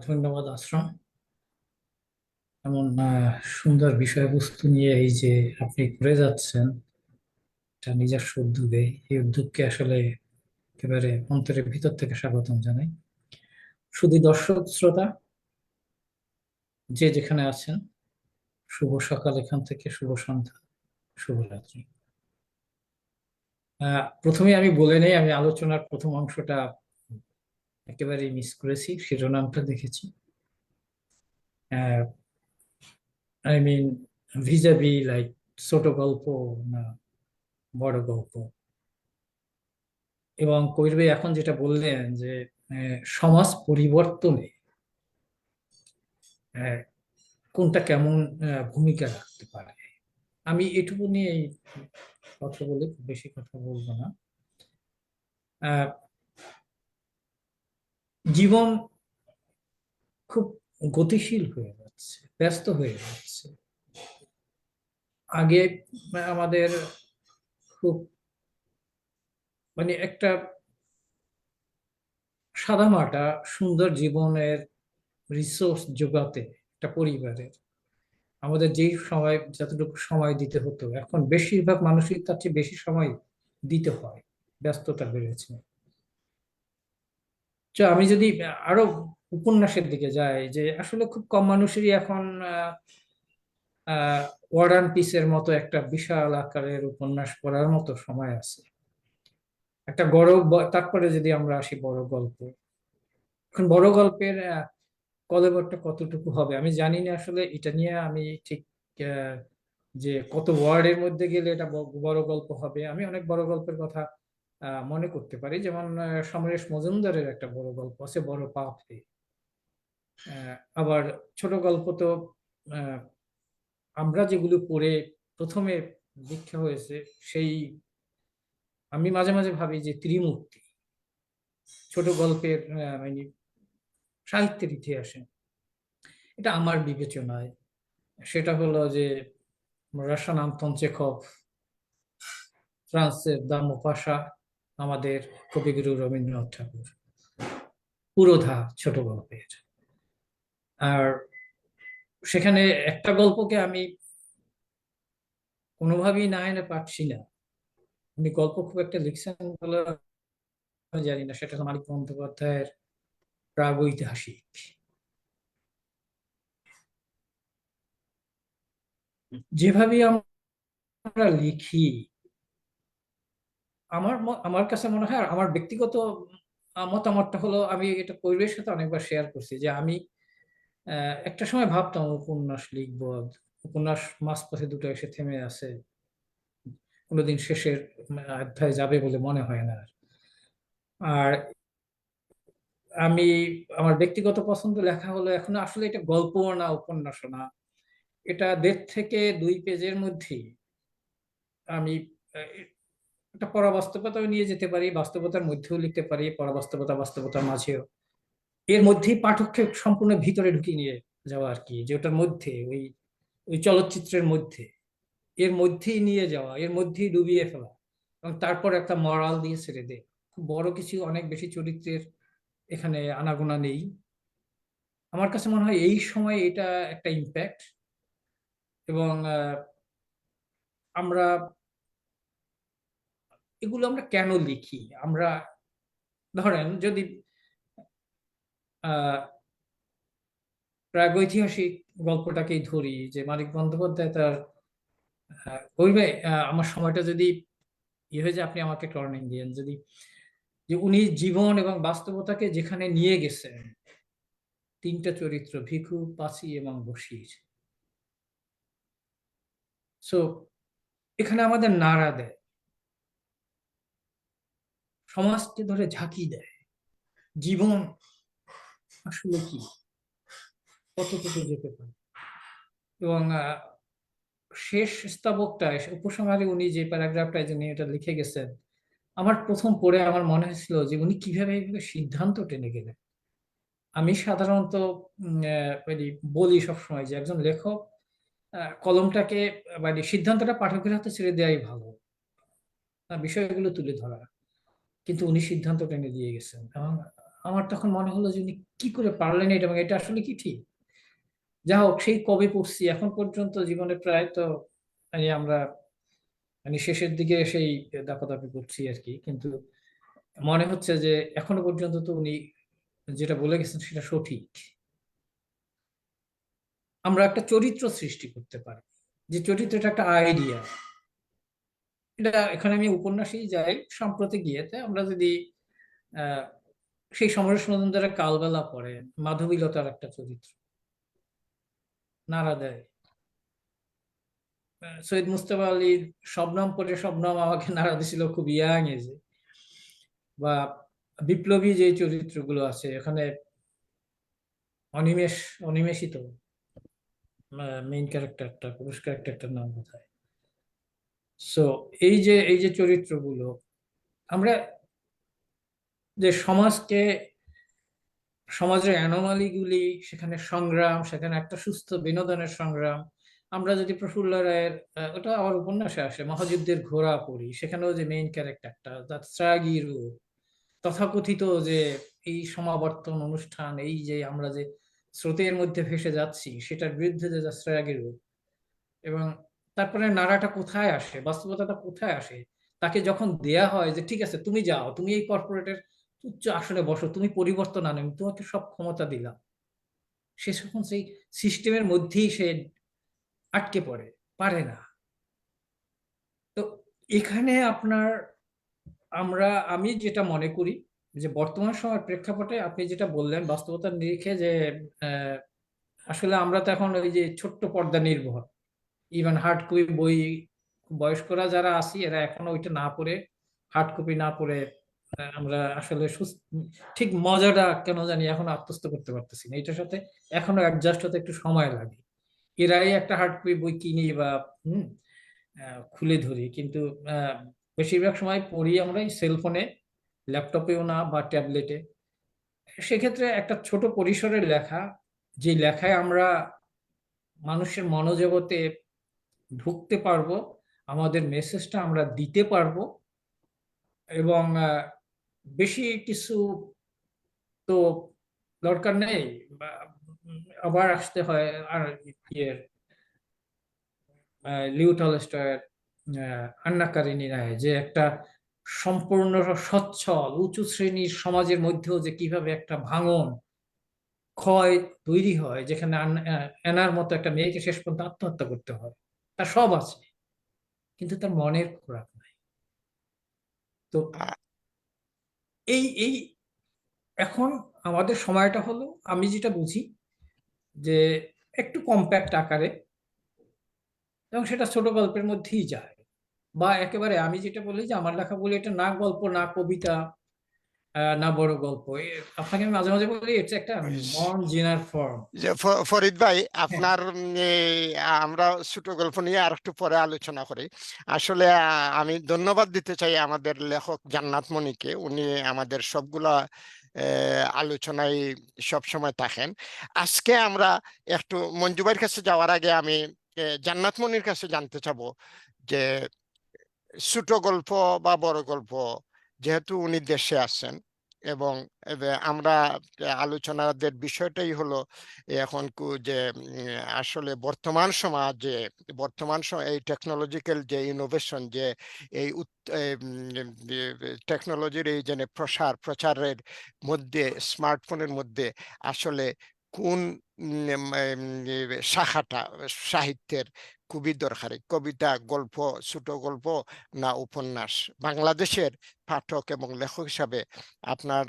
ধন্যবাদ আশ্রম। এমন সুন্দর বিষয়বস্তু নিয়ে এই যে আপনি করে যাচ্ছেন, এটা নিজস্ব উদ্যোগে, এই উদ্যোগকে আসলে একেবারে অন্তরের ভিতর থেকে স্বাগতম জানাই। শুধু দর্শক শ্রোতা যে যেখানে আছেন, শুভ সকাল এখান থেকে, শুভ সন্ধ্যা, শুভরাত্রি। প্রথমে আমি বলে নেই, আমি আলোচনার প্রথম অংশটা একেবারেই মিস করেছি, শিরোনামটা দেখেছি। আই মিন ভিজাবি লাইক ছোট গল্প না বড় গল্প। এবং কবির ভাই এখন যেটা বললেন যে সমাজ পরিবর্তনে কোনটা কেমন ভূমিকা রাখতে পারে, আমি এটুকু নিয়ে কথা বলে খুব বেশি কথা বলবো না। জীবন খুব গতিশীল হয়ে যাচ্ছে, ব্যস্ত হয়ে যাচ্ছে। আগে আমাদের খুব মানে একটা সাদামাটা সুন্দর জীবনের রিসোর্স যোগাতে একটা পরিবারের আমাদের যেই সময় যতটুকু সময় দিতে হতো, এখন বেশিরভাগ মানুষই তার চেয়ে বেশি সময় দিতে হয়, ব্যস্ততা বেড়েছে। তো আমি যদি আরো উপন্যাসের দিকে যাই, যে আসলে খুব কম মানুষেরই এখন ওয়ার অ্যান্ড পিসের মতো একটা বিশাল আকারের উপন্যাস পড়ার মতো সময় আছে। একটা তারপরে যদি আমরা আসি বড় গল্প, এখন বড় গল্পের কলেবরটা কতটুকু হবে আমি জানি না আসলে। এটা নিয়ে আমি ঠিক যে কত ওয়ার্ডের মধ্যে গেলে এটা বড় গল্প হবে, আমি অনেক বড় গল্পের কথা মনে করতে পারি। যেমন সমরেশ মজুমদারের একটা বড় গল্প আছে, বড় পাপড়ি। আবার ছোট গল্প তো আমরা যেগুলো পড়ে প্রথমে দীক্ষা হয়েছে, সেই আমি মাঝে মাঝে ভাবি যে ত্রিমূর্তি ছোট গল্পের মানে সাহিত্যের ইতিহাসে, এটা আমার বিবেচনায়। সেটা হলো যে রাশান আন্তন চেখভ, ফ্রান্সের দামো পাশা, আমাদের কবিগুরু রবীন্দ্রনাথ ঠাকুর, পুরোধা ছোট গল্পের। আর সেখানে একটা গল্পকে আমি কোনোভাবেই না এনে পারছি না উনি গল্প খুব একটা লিখছেন বলে আমি জানি না, সেটা হলো মানিক বন্দ্যোপাধ্যায়ের প্রাগৈতিহাসিক। যেভাবে আমরা লিখি, আমার কাছে মনে হয়, আর আমার ব্যক্তিগত মতামতটা হলো, আমি এটা পরিবেশের সাথে অনেকবার শেয়ার করছি, যে আমি একটা সময় ভাবতাম উপন্যাস লিখবো, উপন্যাস মাঝপথে দুটো এসে থেমে আছে, কোনোদিন শেষের অধ্যায় যাবে বলে মনে হয় না। আর আমি, আমার ব্যক্তিগত পছন্দ লেখা হলো এখন আসলে এটা গল্প না, উপন্যাস না, এটা 1.5 থেকে 2 পেজের মধ্যেই আমি একটা পরাবাস্তবতাও নিয়ে যেতে পারি, বাস্তবতার মধ্যেও লিখতে পারি, পরাবাস্তবতা বাস্তবতার মাঝেও, এর মধ্যেই পাঠককে সম্পূর্ণ ভিতরে ঢুকিয়ে নিয়ে যাওয়া আর কি, যে ওটার মধ্যে, ওই ওই চলচ্চিত্রের মধ্যে, এর মধ্যেই নিয়ে যাওয়া, এর মধ্যেই ডুবিয়ে ফেলা, এবং তারপর একটা মরাল দিয়ে ছেড়ে দেয়। খুব বড় কিছু, অনেক বেশি চরিত্রের এখানে আনাগোনা নেই। আমার কাছে মনে হয় এই সময় এটা একটা ইম্প্যাক্ট। এবং আমরা এগুলো আমরা কেন লিখি? আমরা ধরেন যদি আহ প্রাগৈতিহাসিক গল্পটাকেই ধরি, যে মানিক বন্দ্যোপাধ্যায় তার কবি ভাই, আমার সময়টা যদি হয়ে যায়, আপনি আমাকে টর্নিং দিয়েন, যদি, যে উনি জীবন এবং বাস্তবতাকে যেখানে নিয়ে গেছেন, 3টা চরিত্র, ভিখু, পাঁচি এবং বশির, সো এখানে আমাদের নাড়া দেয়, সমাজকে ধরে ঝাঁকি দেয়, জীবন আসলে কি, কতটুকু যেতে পারে। এবং শেষ স্তবকটায়, উপসংহারে উনি যে প্যারাগ্রাফটায় যিনি এটা লিখে গেছেন, আমার প্রথম পড়ে আমার মনে হয়েছিল যে উনি কিভাবে এইভাবে সিদ্ধান্ত টেনে গেলেন। আমি সাধারণত মানে বলি সবসময় যে একজন লেখক কলমটাকে, মানে সিদ্ধান্তটা পাঠকের হাতে ছেড়ে দেওয়াই ভালো, বিষয়গুলো তুলে ধরা, কিন্তু উনি সিদ্ধান্ত টেনে দিয়ে গেছেন। এবং আমার তখন মনে হলো যে উনি কি করে পারলেন এটা, এবং এটা আসলে কি ঠিক? যা হোক, সেই কবে পড়ছি এখন পর্যন্ত জীবনে প্রায় তো, মানে আমরা, মানে শেষের দিকে সেই দাপাদাপি করছি আর কি, কিন্তু মনে হচ্ছে যে এখনো পর্যন্ত তো উনি যেটা বলে গেছেন সেটা সঠিক। আমরা একটা চরিত্র সৃষ্টি করতে পারি, যে চরিত্রটা একটা আইডিয়া। এটা এখানে আমি উপন্যাসেই যাই, সম্প্রতি গিয়েতে আমরা যদি আহ সেই সমরেশ মজুমদারের কালবেলা পড়ে, মাধবীলতার একটা চরিত্র নাড়া দেয়। সৈয়দ মুজতবা আলীর শবনম পড়ে, শবনম আমাকে নাড়া দিছিল খুব ইয়াং এজে। বা বিপ্লবী যে চরিত্রগুলো আছে এখানে, অনিমেষই তো মেইন ক্যারেক্টারটা, পুরুষ ক্যারেক্টারটার নাম কোথায়? সো এই যে চরিত্রগুলো, আমরা যে সমাজকে, সমাজের অ্যানোমালি গুলি, সেখানে সংগ্রাম, সেখানে একটা সুস্থ বিনোদনের সংগ্রাম। আমরা যদি প্রফুল্ল রায়ের ওটা আমার উপন্যাসে আসে, মহাযুদ্ধের ঘোড়া পড়ি, সেখানেও যে মেইন ক্যারেক্টারটা তার ত্যাগী রূপ, তথাকথিত যে এই সমাবর্তন অনুষ্ঠান, এই যে আমরা যে স্রোতের মধ্যে ভেসে যাচ্ছি, সেটার বিরুদ্ধে যে ত্যাগী রূপ। এবং তারপরে নাড়াটা কোথায় আসে, বাস্তবতাটা কোথায় আসে? তাকে যখন দেয়া হয় যে ঠিক আছে তুমি যাও, তুমি এই কর্পোরেটের উচ্চ আসনে বসো, তুমি পরিবর্তন আনো, আমি তোমাকে সব ক্ষমতা দিলাম, সে যখন সেই সিস্টেমের মধ্যেই সে আটকে পড়ে, পারে না। তো এখানে আপনার, আমি যেটা মনে করি, যে বর্তমান সময়ের প্রেক্ষাপটে আপনি যেটা বললেন বাস্তবতার নিরিখে, যে আহ, আসলে আমরা তো এখন ওই যে ছোট্ট পর্দা নির্ভর, ইভেন হার্ড কপি বই, বয়স্করা যারা আছি এরা এখনো ওইটা না পড়ে, হার্ড কপি না পড়ে, আমরা আসলে ঠিক মজাটা কেন জানি এখন আত্মস্থ করতে পারতেছি না, এটার সাথে এখনো অ্যাডজাস্ট হতে একটু সময় লাগে। এরাই একটা হার্ড কপি বই কিনি বা খুলে ধরি, কিন্তু আহ, বেশিরভাগ সময় পড়ি আমরা সেলফোনে, ল্যাপটপেও না বা ট্যাবলেটে। সেক্ষেত্রে একটা ছোট পরিসরের লেখা, যে লেখায় আমরা মানুষের মনোজগতে ঢুকতে পারবো, আমাদের মেসেজটা আমরা দিতে পারবো, এবং বেশি কিছু তো দরকার নেই। আবার আসতে হয় আর ইয়ের লিও টলস্টয়ের আন্না কারিনী রায়, যে একটা সম্পূর্ণ সচ্ছল উঁচু শ্রেণীর সমাজের মধ্যেও যে কিভাবে একটা ভাঙন ক্ষয় তৈরি হয়, যেখানে এনার মতো একটা মেয়েকে শেষ পর্যন্ত আত্মহত্যা করতে হয়। তার সব আছে, কিন্তু তার মনের খোরাক নাই। তো আ- এই এই এখন আমাদের সময়টা হলো, আমি যেটা বুঝি, যে একটু কম্প্যাক্ট আকারে, এবং সেটা ছোট গল্পের মধ্যেই যায়। বা একেবারে আমি যেটা বলি যে আমার লেখা বলি, এটা না গল্প, না কবিতা, না বড় গল্প। আপনাকে আমি মাঝে মাঝে বলি এটা একটা নন জেনার ফর্ম। যে ফরিদ ভাই, হ্যাঁ, আপনার আমরা ছোট গল্প নিয়ে আর একটু পরে আলোচনা করি। আসলে আমি ধন্যবাদ দিতে চাই আমাদের লেখক জান্নাত মনিকে। উনি আমাদের সবগুলা আলোচনায় সব সময় থাকেন। আজকে আমরা একটু মঞ্জু ভাইয়ের কাছে যাওয়ার আগে আমি জান্নাত মনির কাছে জানতে চাবো যে ছোট গল্প বা বড় গল্প, যেহেতু উনি দেশে আছেন এবং আমরা আলোচনাদের বিষয়টাই হলো এখন যে আসলে বর্তমান সময় এই টেকনোলজিক্যাল যে ইনোভেশন, যে এই টেকনোলজির এই যে প্রচারের মধ্যে, স্মার্টফোনের মধ্যে আসলে কোন শাখাটা সাহিত্যের খুবই দরকারি, কবিতা, গল্প, ছোট গল্প না উপন্যাস? বাংলাদেশের পাঠক এবং লেখক হিসাবে আপনার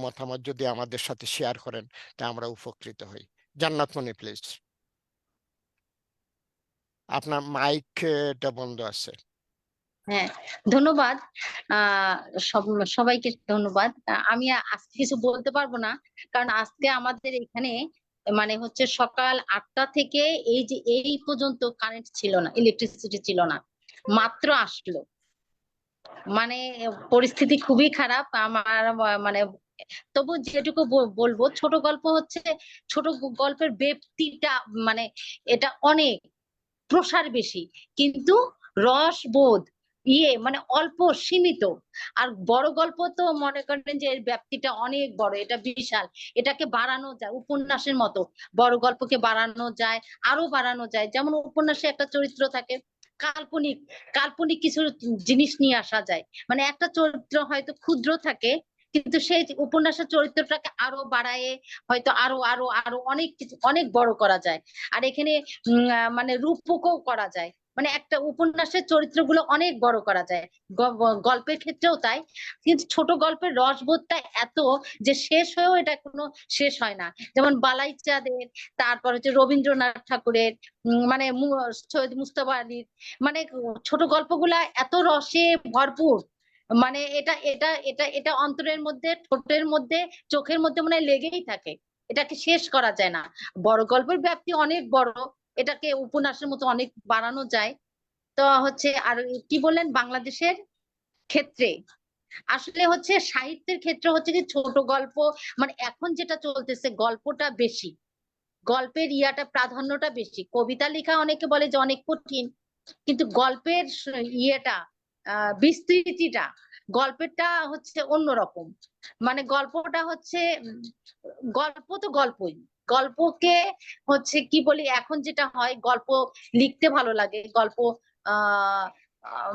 মতামত যদি আমাদের সাথে শেয়ার করেন তা আমরা উপকৃত হই। জান্নাত মনি, প্লিজ। আপনার মাইকটা বন্ধ আছে। হ্যাঁ, ধন্যবাদ। আহ সবাইকে ধন্যবাদ। আমি আজকে কিছু বলতে পারবো না, কারণ আজকে আমাদের এখানে মানে হচ্ছে সকাল 8টা থেকে এই যে এই পর্যন্ত কারেন্ট ছিল না, ইলেকট্রিসিটি ছিল না, মাত্র আসলো। মানে পরিস্থিতি খুবই খারাপ আমার। মানে তবু যেটুকু বলবো, ছোট গল্প হচ্ছে, ছোট গল্পের ব্যাপ্তিটা মানে এটা অনেক প্রসার বেশি, কিন্তু রসবোধ মানে অল্প সীমিত। আর বড় গল্প তো মনে করেন যে এর ব্যাপ্তিটা অনেক বড়, এটা বিশাল। এটাকে বাড়ানো যায় উপন্যাসের মতো, বড় গল্পকে বাড়ানো যায়, আরো বাড়ানো যায়। যেমন উপন্যাসে একটা চরিত্র থাকে, কাল্পনিক কাল্পনিক কিছু জিনিস নিয়ে আসা যায়। মানে একটা চরিত্র হয়তো ক্ষুদ্র থাকে, কিন্তু সেই উপন্যাসের চরিত্রটাকে আরো বাড়ায় হয়তো আরো আরো আরো অনেক কিছু, অনেক বড় করা যায়। আর এখানে মানে রূপকও করা যায়, মানে একটা উপন্যাসের চরিত্রগুলো অনেক বড় করা যায়। গল্পের ক্ষেত্রেও তাই। কিন্তু ছোট গল্পের রসবোধটা এত যে শেষ হয়েও এটা কোনো শেষ হয় না। যেমন বালাই চাঁদের, তারপর হচ্ছে রবীন্দ্রনাথ ঠাকুরের, মানে সৈয়দ মুজতবা আলীর, মানে ছোট গল্পগুলা এত রসে ভরপুর। মানে এটা এটা এটা এটা অন্তরের মধ্যে, ঠোঁটের মধ্যে, চোখের মধ্যে মনে হয় লেগেই থাকে। এটাকে শেষ করা যায় না। বড় গল্পের ব্যাপ্তি অনেক বড়, এটাকে উপন্যাসের মতো অনেক বাড়ানো যায়। তো হচ্ছে, আর কি বললেন বাংলাদেশের ক্ষেত্রে, আসলে হচ্ছে সাহিত্যের ক্ষেত্রে হচ্ছে কি ছোট গল্প, মানে এখন যেটা চলতেছে গল্পটা বেশি, গল্পের প্রাধান্যটা বেশি। কবিতা লেখা অনেকে বলে যে অনেক কঠিন, কিন্তু গল্পের ইয়েটা বিস্তৃতিটা, গল্পেরটা হচ্ছে অন্যরকম। মানে গল্পটা হচ্ছে গল্প তো গল্পই, গল্পকে হচ্ছে কি বলি, এখন যেটা হয় গল্প লিখতে ভালো লাগে, গল্প আহ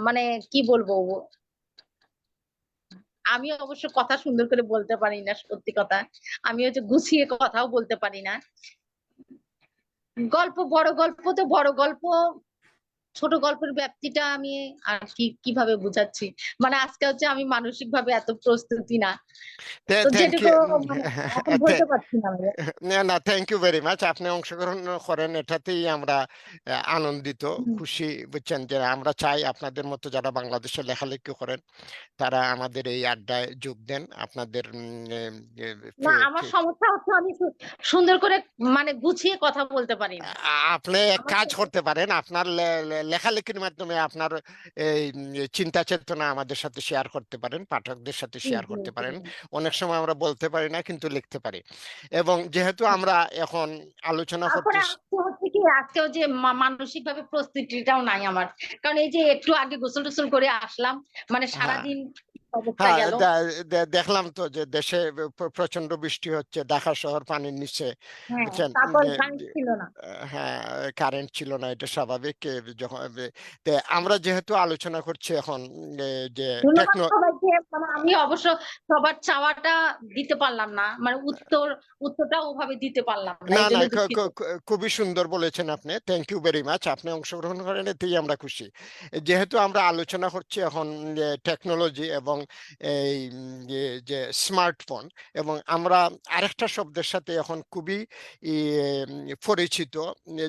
মানে কি বলবো, আমি অবশ্য কথা সুন্দর করে বলতে পারি না, সত্যি কথা। আমি হচ্ছে গুছিয়ে কথাও বলতে পারি না। বড় গল্প তো বড় গল্প, ছোট গল্পের ব্যাপ্তিটা আমি আর কিভাবে বুঝাচ্ছি, মানে আজকে হচ্ছে আমি মানসিক ভাবে এত প্রস্তুতি না, তো থ্যাংক যেটুকু ইউ। মানে এখন বলতে পারছি না আমি। না না, থ্যাংক ইউ ভেরি মাচ। আপনি অংশগ্রহণ করেন, এটাতেই আমরা আনন্দিত, হুম। খুশি। বুঝছেন যে আমরা চাই আপনাদের মতো যারা বাংলাদেশে লেখালেখি করেন তারা আমাদের এই আড্ডায় যোগ দেন। আপনাদের না, আমার সমস্যা হচ্ছে আমি সুন্দর করে মানে গুছিয়ে কথা বলতে পারি না। আপনি এক আমার কাজ করতে পারেন, আপনার লেখালেখির মাধ্যমে আপনার এই চিন্তা চেতনা আমাদের সাথে শেয়ার করতে পারেন, পাঠকদের সাথে জি, শেয়ার জি, করতে জি। পারেন। অনেক সময় আমরা বলতে পারি না কিন্তু লিখতে পারি। এবং যেহেতু আমরা এখন আলোচনা তারপরে করতেছি, আজকে হচ্ছে কি, আজকেও যে মানসিক ভাবে প্রস্তুতিটাও নাই আমার, কারণ এই যে একটু আগে গোসল টোসল করে আসলাম, মানে হ্যাঁ সারাদিন অবস্থা হ্যাঁ, গেল। দেখলাম তো যে দেশে প্রচন্ড বৃষ্টি হচ্ছে, ঢাকা শহর পানির নিচে, হ্যাঁ, বুঝছেন। তারপর কারেন্ট ছিল না। হ্যাঁ, কারেন্ট ছিল না, এটা স্বাভাবিক। যখন তে আমরা যেহেতু আলোচনা করছি এখন যে ধন্যবাদ সবাইকে। মানে আমি অবশ্য সবার চাওয়াটা দিতে পারলাম না, মানে উত্তরটা ওভাবে দিতে পারলাম না, না এই না, জন্য দুঃখিত। খুবই সুন্দর বলেছেন আপনি, থ্যাংক ইউ ভেরি মাচ। আপনি অংশগ্রহণ করেন এতেই আমরা খুশি। যেহেতু আমরা আলোচনা করছি এখন টেকনোলজি এবং এই যে স্মার্টফোন, এবং আমরা আরেকটা শব্দের সাথে এখন খুবই পরিচিত,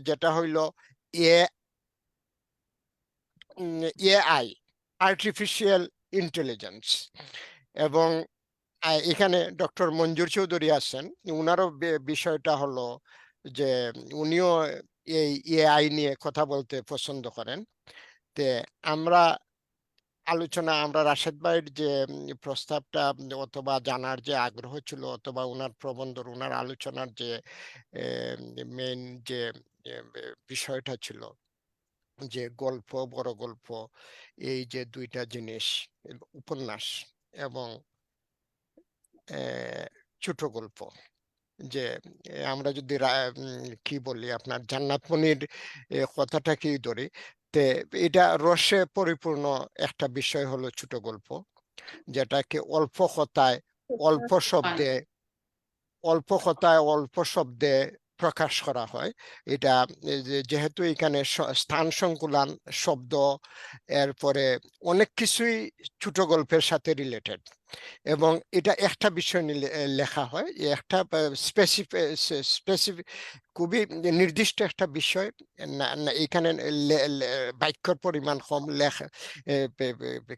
যেটা হইল এআই, আর্টিফিশিয়াল ইন্টেলিজেন্স। এবং এখানে ডক্টর মঞ্জুর চৌধুরী আছেন, উনারও বিষয়টা হলো যে উনিও এই এআই নিয়ে কথা বলতে পছন্দ করেন। তে আমরা আমরা রাশেদ ভাইয়ের যে প্রস্তাবটা অথবা জানার যে আগ্রহ ছিল, অথবা উনার প্রবন্ধ, উনার আলোচনার যে মেইন যে বিষয়টা ছিল, যে গল্প, বড় গল্প, এই যে দুইটা জিনিস, উপন্যাস এবং ছোট গল্প, যে আমরা যদি কি বলি আপনার জান্নাত মনির কথাটাকেই ধরি, তে এটা রসে পরিপূর্ণ একটা বিষয় হলো ছোট গল্প, যেটাকে অল্প শব্দে প্রকাশ করা হয়। এটা যেহেতু এখানে স্থান সংকুলান, শব্দ, এরপরে অনেক কিছুই ছোট গল্পের সাথে রিলেটেড, এবং এটা একটা বিষয় নিয়ে লেখা হয়, একটা স্পেসিফিক, খুবই নির্দিষ্ট একটা বিষয়। এখানে বাক্যর পরিমাণ কম, লেখা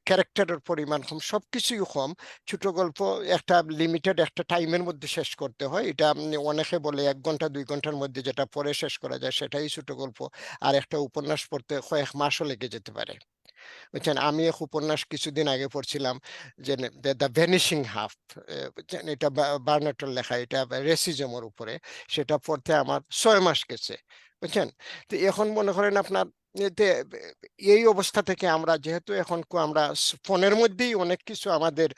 ক্যারেক্টারের পরিমাণ কম, সবকিছুই কম। ছোট গল্প একটা লিমিটেড একটা টাইমের মধ্যে শেষ করতে হয়। এটা অনেকে বলে 1 ঘন্টা 2 ঘন্টার মধ্যে যেটা পড়ে শেষ করা যায় সেটাই ছোট গল্প। আর একটা উপন্যাস পড়তে কয়েক মাসও লেগে যেতে পারে, বুঝছেন। আমি এক উপন্যাস কিছুদিন আগে পড়ছিলাম, যে দ্য ভ্যানিশিং হাফ, এটা বার্নার্ডের লেখা, এটা রেসিজমের উপরে। সেটা পড়তে আমার 6 মাস গেছে, বুঝছেন। তো এখন মনে করেন আপনার এতে এই অবস্থা থেকে আমরা যেহেতু এখন আমরা ফোনের মধ্যেই অনেক কিছু আমাদের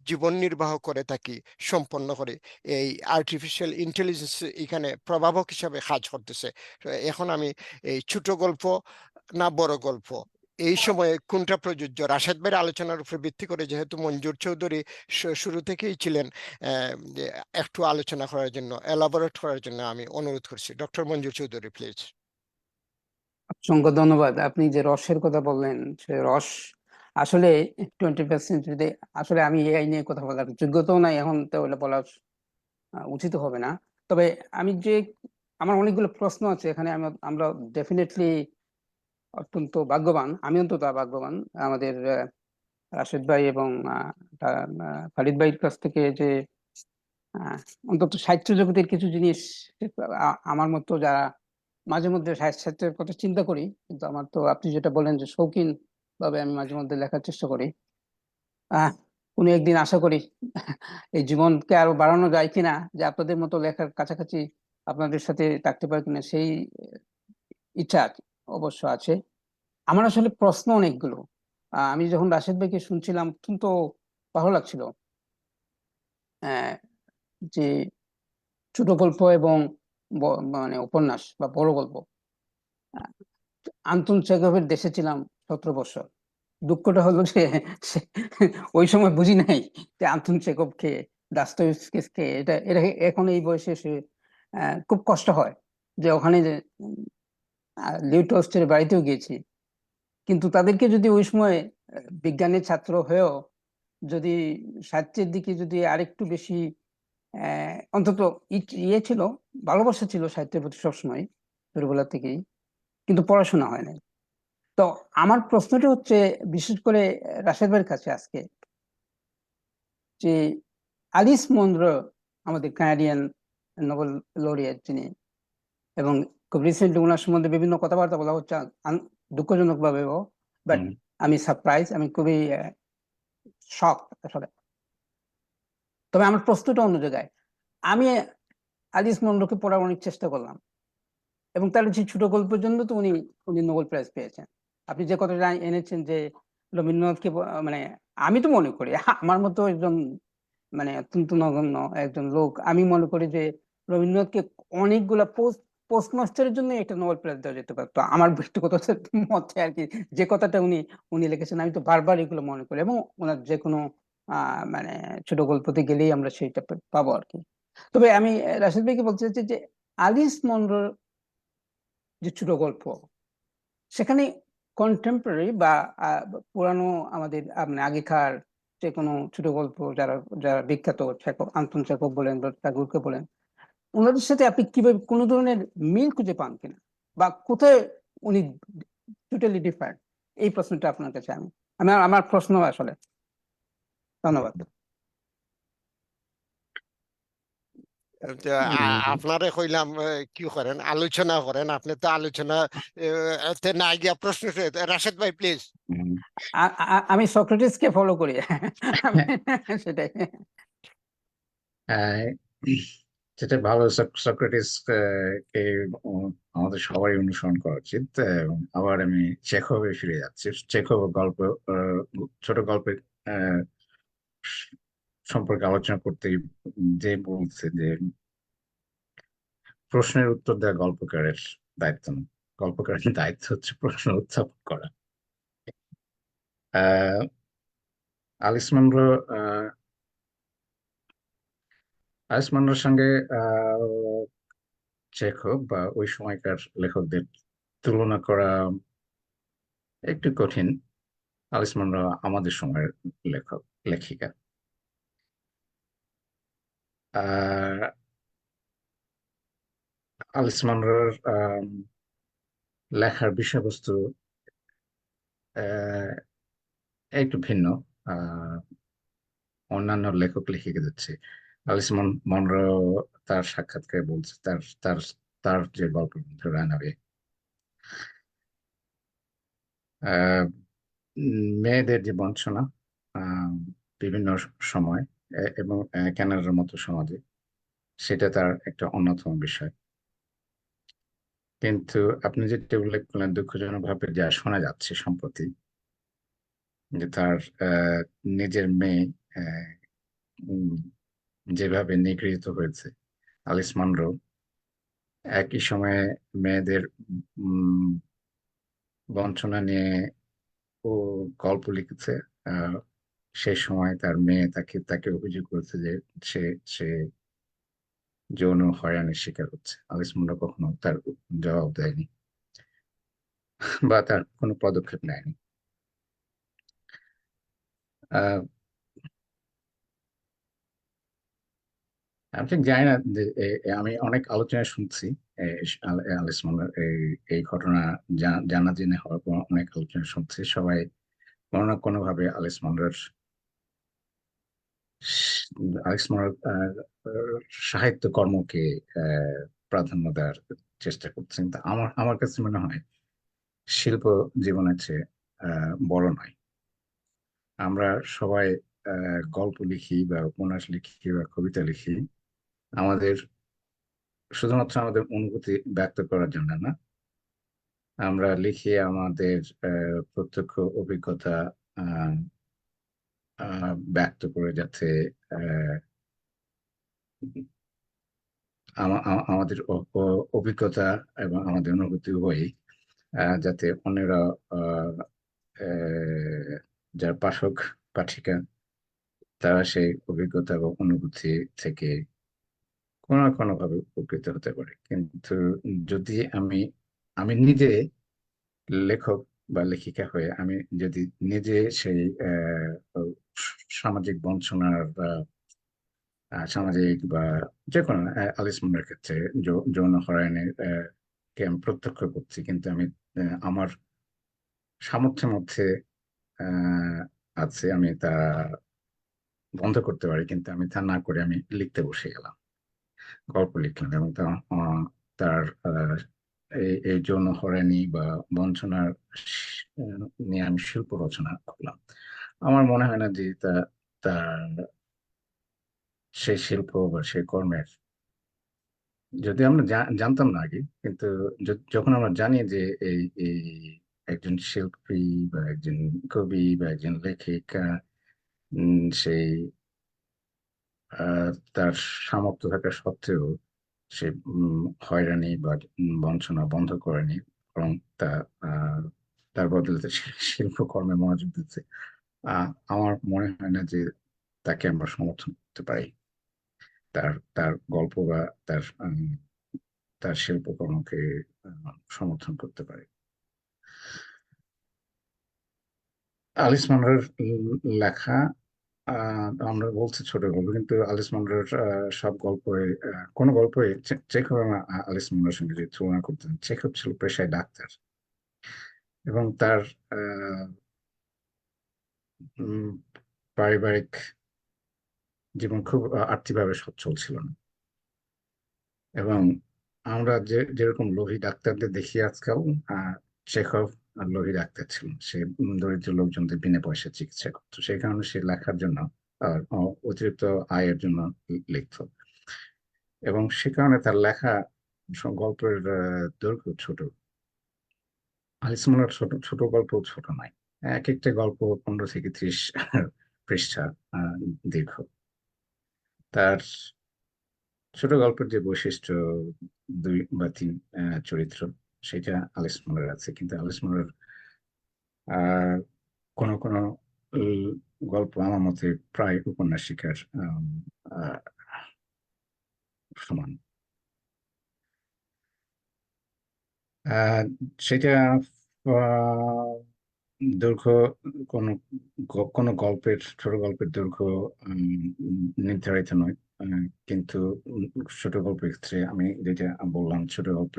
জীবন নির্বাহ করে থাকি, সম্পন্ন করে, এই আর্টিফিশিয়াল ইন্টেলিজেন্স এখানে প্রভাবক হিসাবে কাজ করতেছে। তো এখন আমি এই ছোট গল্প না বড় গল্প, এই সময়ে কোনটা প্রযোজ্য, রাশেদ ভাইয়ের আলোচনার উপর ভিত্তি করে, যেহেতু মঞ্জুর চৌধুরী শুরু থেকেই ছিলেন, যে একটু আলোচনা করার জন্য, এলাবোরেট করার জন্য আমি অনুরোধ করছি। Doctor Manzur Chowdhury, please. অসংখ্য ধন্যবাদ। আপনি যে রসের কথা বললেন, সে রস আসলে 21st সেঞ্চুরিতে আসলে আমি এআই নিয়ে কথা বলার যোগ্যতাও নাই, এখন তো ওটা বলা উচিত হবে না। তবে আমি যে আমার অনেকগুলো প্রশ্ন আছে এখানে, আমরা ডেফিনেটলি অত্যন্ত ভাগ্যবান, আমি অন্তত ভাগ্যবান আমাদের রাশেদ ভাই এবং খালিদ ভাইয়ের কাছ থেকে যে অন্তত সাহিত্য জগতের কিছু জিনিস, আমার মতো যারা মাঝে মধ্যে সাহিত্যের কথা চিন্তা করি, কিন্তু আমার তো আপনি যেটা বলেন যে শৌখিন ভাবে আমি মাঝে মধ্যে লেখার চেষ্টা করি, কোনো একদিন আশা করি এই জীবনকে আরো বাড়ানো যায় কিনা, যে আপনাদের মতো লেখার কাছাকাছি আপনাদের সাথে থাকতে পারি কিনা, সেই ইচ্ছা অবশ্য আছে। আমার আসলে প্রশ্ন অনেকগুলো। আমি যখন রাশেদ ভাইকে শুনছিলাম অত্যন্ত ভালো লাগছিল, যে ছোট গল্প এবং মানে উপন্যাস বা বড় গল্প। আন্তন চেখভের দেশে ছিলাম 17 বছর। দুঃখটা হলো যে ওই সময় বুঝি নাই যে আন্তন চেখভ কে, দাস্তয়েভস্কি কে। এটা এটা এখন এই বয়সে এসে খুব কষ্ট হয় যে ওখানে যে লিও টলস্টয়ের বাড়িতেও গিয়েছি, কিন্তু তাদেরকে যদি ওই সময় বিজ্ঞানের ছাত্র হয়েও যদি সাহিত্যের দিকে যদি আরেকটু বেশি অন্তত ইয়ে ছিল, ভালোবাসা ছিল সাহিত্যের প্রতি সবসময় ছোটবেলা থেকেই, কিন্তু পড়াশোনা হয় না। তো আমার প্রশ্নটা হচ্ছে বিশেষ করে রাশেদ ভাইয়ের কাছে আজকে, যে আলিস মুনরো আমাদের কানাডিয়ান নোবেল লরিয়েট যিনি, এবং খুব রিসেন্টলি ওনার সম্বন্ধে বিভিন্ন কথাবার্তা বলা হচ্ছে দুঃখজনক ভাবেও, বাট আমি সারপ্রাইজ, আমি খুবই শক আসলে। তবে আমার প্রশ্নটা অন্য জায়গায়। আমি আলিস মুনরোকে পড়ার অনেক চেষ্টা করলাম, এবং তার যে ছোট গল্পের জন্য তো উনি নোবেল প্রাইজ পেয়েছেন। আপনি যে কথাটা এনেছেন যে রবীন্দ্রনাথকে মানে আমি তো মনে করি আমার মতো একজন মানে অত্যন্ত নগণ্য একজন লোক, আমি মনে করি যে রবীন্দ্রনাথকে অনেকগুলা পোস্ট মাস্টারের জন্য একটা নোবেল প্রাইজ দেওয়া যেতে পারতো, আমার ব্যক্তিগত মতে আর কি। যে কথাটা উনি উনি লিখেছেন আমি তো বারবার এগুলো মনে করি, এবং ওনার যে কোনো মানে ছোট গল্পতে গেলেই আমরা সেইটা পাবো আর কি। তবে আমি রাশেদ ভাইকে বলতে চাচ্ছি যে অ্যালিস মনরোর যে ছোট গল্প, সেখানে কন্টেম্পোরারি বা পুরানো আমাদের মানে আগেকার যে কোনো ছোট গল্প যারা যারা বিখ্যাত, আন্তন চেখভ বলেন বা টাগোরকে বলেন, ওনাদের সাথে আপনি কিভাবে কোনো ধরনের মিল খুঁজে পান কিনা, বা কোথায় উনি টোটালি ডিফারেন্ট? এই প্রশ্নটা আপনার কাছে আমি আমার আমার প্রশ্ন আসলে। ধন্যবাদ। তো আপনারে কইলাম কি করেন, আলোচনা করেন, আপনি তো আলোচনা তে না গিয়া প্রশ্ন রাশেদ ভাই প্লিজ। উম, আমি সক্রেটিসকে ফলো করি সেটাই। আহ, যেটা ভালো, সক্রেটিস কে আমাদের সবাই অনুসরণ করা উচিত। আবার আমি চেখভে ফিরে যাচ্ছি। চেখভ গল্প, ছোট গল্পের আহ, সম্পর্কে আলোচনা করতে যে বলছে যে প্রশ্নের উত্তর দেওয়া গল্পকারের দায়িত্ব না, গল্পকারের দায়িত্ব হচ্ছে প্রশ্ন উত্থাপন করা। আহ আলিস মুনরো আলিস মুনরোর সঙ্গে চেখভ বা ওই সময়কার লেখকদের তুলনা করা একটু কঠিন। আলিস মুনরো আমাদের সময়ের লেখক লেখিকা। আহ আলিস মুনরোর লেখার বিষয়বস্তু আহ, একটু ভিন্ন আহ, অন্যান্য লেখক লেখিকাদের চেয়ে। আলিস মুনরো তার সাক্ষাৎকারে বলছে, তার তার তার যে গল্পগ্রন্থ রানাওয়ে, মেয়েদের যে বঞ্চনা আহ, বিভিন্ন সময় এবং কানাডার মতো সমাজে, সেটা তার একটা অন্যতম বিষয়। কিন্তু আপনি যেটা উল্লেখ করলেন, দুঃখজনক ভাবে যা শোনা যাচ্ছে সম্প্রতি, যে তার নিজের মেয়ে আহ, উম, যেভাবে নিগৃহীত হয়েছে। আলিস মুনরো একই সময়ে মেয়েদের উম, বঞ্চনা নিয়ে ও গল্প লিখেছে। আহ, সেই সময় তার মেয়ে তাকে তাকে অভিযোগ করেছে যে সে সে যৌন হয়রানির শিকার হচ্ছে। আলিস মুন্ডা কখনো তার জবাব দেয়নি বা তার কোনো পদক্ষেপ নেয়নি। আহ, আমি ঠিক জানি না যে আমি অনেক আলোচনা শুনছি আলিস মুন্ডার এই ঘটনা জানা জেনে হওয়ার পর অনেক আলোচনা শুনছি। সবাই কোনো না কোনো ভাবে আলিস মুন্ডার সাহিত্য কর্মকে প্রাধান্য দেওয়ার চেষ্টা করছেন। তা আমার আমার কাছে মনে হয় শিল্প জীবনের চেয়ে বড় নয়। আমরা সবাই গল্প লিখি বা উপন্যাস লিখি বা কবিতা লিখি আমাদের শুধুমাত্র আমাদের অনুভূতি ব্যক্ত করার জন্য না, আমরা লিখি আমাদের প্রত্যক্ষ অভিজ্ঞতা আহ, ব্যক্ত করে, যাতে আহ, আমাদের অভিজ্ঞতা এবং আমাদের অনুভূতি হয়ে যাতে অন্যরা আহ, আহ, যার পাঠক পাঠিকা, তারা সেই অভিজ্ঞতা বা অনুভূতি থেকে কোনো না কোনো ভাবে উপকৃত হতে পারে। কিন্তু যদি আমি আমি নিজে লেখক বা লেখিকা হয়ে আমি যদি নিজে সেই সামাজিক বঞ্চনার বা সামাজিক বা যে কোনো আলিস মুন্ডার ক্ষেত্রে যৌন হয়রানির কে আমি প্রত্যক্ষ করছি, কিন্তু আমি আমার সামর্থ্যের মধ্যে আহ, আছে, আমি তা বন্ধ করতে পারি, কিন্তু আমি তা না করে আমি লিখতে বসে গেলাম, গল্প লিখলাম, এবং তার এই এই যৌন হয়রানি বা বঞ্চনার নিয়ে আমি শিল্প রচনা করলাম। আমার মনে হয় না যে তার সেই শিল্প বা সেই কর্মের, যদি আমরা জানতাম না আগে, কিন্তু যখন আমরা জানি যে এই এই একজন শিল্পী বা একজন কবি বা একজন লেখিকা সেই তার সামর্থ্য থাকা সত্ত্বেও সে হয়রানি বা বঞ্চনা বন্ধ করেনি, বরং তা তার বদলে সে শিল্পকর্মে মনোযোগ দিচ্ছে। আমার মনে হয় না যে তাকে আমরা সমর্থন করতে পারি, তার তার গল্প বা তার শিল্পকর্মকে সমর্থন করতে পারি। আলিস মানরোর লেখা, আমরা বলছি ছোট গল্প, কিন্তু আলিস মানরোর সব গল্পে কোনো গল্পে চেখভ আলিস মানরোর সঙ্গে যে তুলনা করতেন, চেখভ ছিল পেশায় ডাক্তার এবং তার পারিবারিক জীবন খুব আর্থিকভাবে সচ্ছল ছিল না, এবং আমরা যেরকম লোভী ডাক্তারদের দেখি আজকাল, চেখভ লোভী ডাক্তার ছিলেন। সে দরিদ্র লোকজনদের বিনা পয়সা চিকিৎসা করতো, সেই কারণে সে লেখার জন্য অতিরিক্ত আয়ের জন্য লিখত, এবং সে কারণে তার লেখা গল্পের দৈর্ঘ্য ছোট। আলিস মানরোর ছোট ছোট গল্প ছোট নয়, এক একটা গল্প 15 থেকে 30 পৃষ্ঠা দীর্ঘ। তার ছোট গল্পের যে বৈশিষ্ট্য, 2 বা 3 চরিত্র, সেটা আলিস মানরোর আছে, কিন্তু আলিস মানরোর কোনো কোনো গল্প আমার মতে প্রায় উপন্যাসিকার সমান। সেটা দৈর্ঘ্য কোনো কোনো গল্পের, ছোট গল্পের দৈর্ঘ্য নির্ধারিত নয়, কিন্তু ছোট গল্পের ক্ষেত্রে আমি যেটা বললাম, ছোট গল্প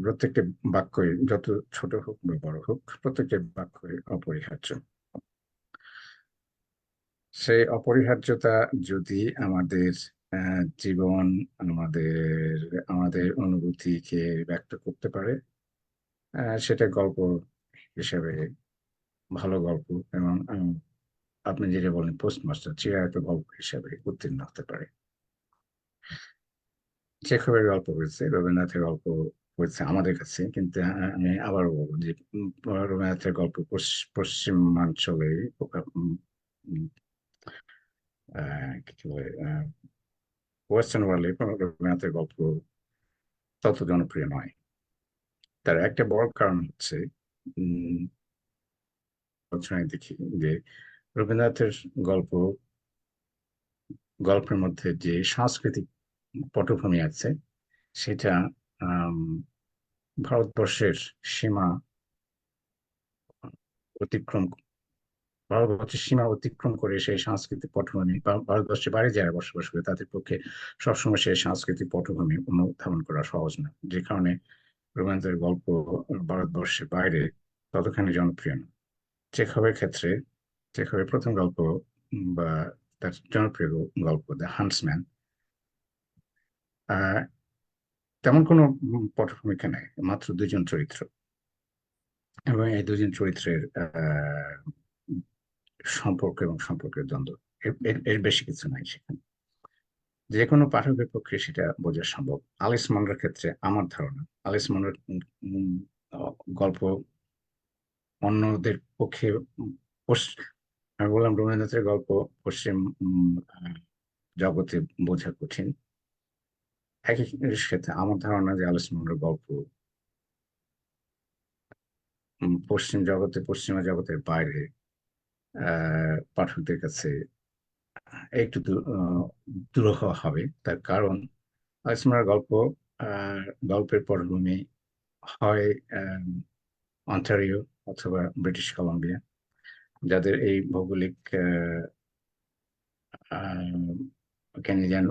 প্রত্যেকটা বাক্যই, যত ছোট হোক বা বড় হোক, প্রত্যেকটা বাক্যই অপরিহার্য। সেই অপরিহার্যতা যদি আমাদের জীবন, আমাদের আমাদের অনুভূতিকে ব্যক্ত করতে পারে, সেটা গল্প হিসেবে ভালো গল্প, এবং আপনি যেটা বলেন পোস্টমাস্টার, চিরায়ত গল্প হিসেবে উত্তীর্ণ হতে পারে। চেখভের গল্প হয়েছে, রবীন্দ্রনাথের গল্প হয়েছে আমাদের কাছে, কিন্তু আমি আবারও বলবো যে রবীন্দ্রনাথের গল্প পশ্চিমাঞ্চলে কি বলে, ওয়েস্টার্ন ওয়ার্ল্ডে রবীন্দ্রনাথের গল্প তত জনপ্রিয় নয়। তার একটা বড় কারণ হচ্ছে দেখি যে রবীন্দ্রনাথের গল্পের মধ্যে যে সাংস্কৃতিক পটভূমি আছে, সেটা ভারতবর্ষের সীমা অতিক্রম ভারতবর্ষের সীমা অতিক্রম করে সেই সাংস্কৃতিক পটভূমি, ভারতবর্ষের বাইরে যারা বসবাস করে তাদের পক্ষে সবসময় সেই সাংস্কৃতিক পটভূমি অনুধাবন করা সহজ না, যে কারণে রবীন্দ্রনাথের গল্প ভারতবর্ষের বাইরে ততখানি জনপ্রিয় না। চেখভের ক্ষেত্রে, চেখভের প্রথম গল্প বা তার জনপ্রিয় গল্প দ্য হান্টসম্যান, তেমন কোনো পটভূমিকা নেই, মাত্র 2 জন চরিত্র, এবং এই 2 জন চরিত্রের সম্পর্ক এবং সম্পর্কের দ্বন্দ্ব, এর বেশি কিছু নাই সেখানে। যে কোনো পাঠকের পক্ষে সেটা বোঝা সম্ভব। আলিস মানরোর ক্ষেত্রে আমার ধারণা, আলিস মানরোর গল্প অন্যদের পক্ষে, আমি বললাম রবীন্দ্রনাথের গল্প পশ্চিম জগতে বোঝা কঠিন, একই সাথে আমার ধারণা যে আলিস মানরোর গল্প পশ্চিম জগতে, পশ্চিমা জগতের বাইরে পাঠকদের কাছে একটু দুরূহ হবে। তার কারণ আলিস মানরোর গল্পের পটভূমি হয় অন্টারিও অথবা ব্রিটিশ কলাম্বিয়া, যাদের এই ভৌগোলিক ক্যানাডিয়ান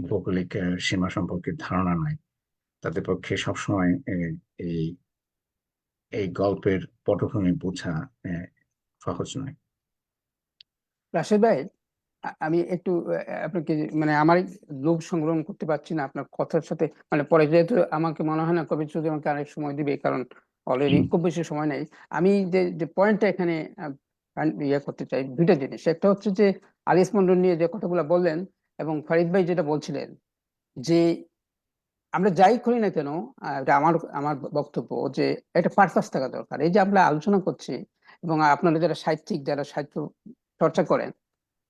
ভৌগোলিক সীমা সম্পর্কে ধারণা নাই, তাদের পক্ষে সবসময় এই এই গল্পের পটভূমি বোঝা সহজ নয়। রাশেদ ভাই, আমি একটু আপনাকে মানে আমার লোভ সংগ্রহ করতে পারছি না আপনার কথার সাথে, মানে পরে যেহেতু আমাকে মনে হয় না কবি চৌধুরী আমাকে আরেক সময় দিবে, কারণ অলরেডি খুব বেশি সময় নেই। আমি যে পয়েন্টটা এখানে ইয়ে করতে চাই, 2টা জিনিস। একটা হচ্ছে যে আলিস মানরো নিয়ে যে কথাগুলো বললেন, এবং ফরিদ ভাই যেটা বলছিলেন যে আমরা যাই করি না কেন, এটা আমার বক্তব্য যে একটা পারপাস থাকা দরকার। এই যে আমরা আলোচনা করছি, এবং আপনারা যারা সাহিত্যিক, যারা সাহিত্য চর্চা করেন,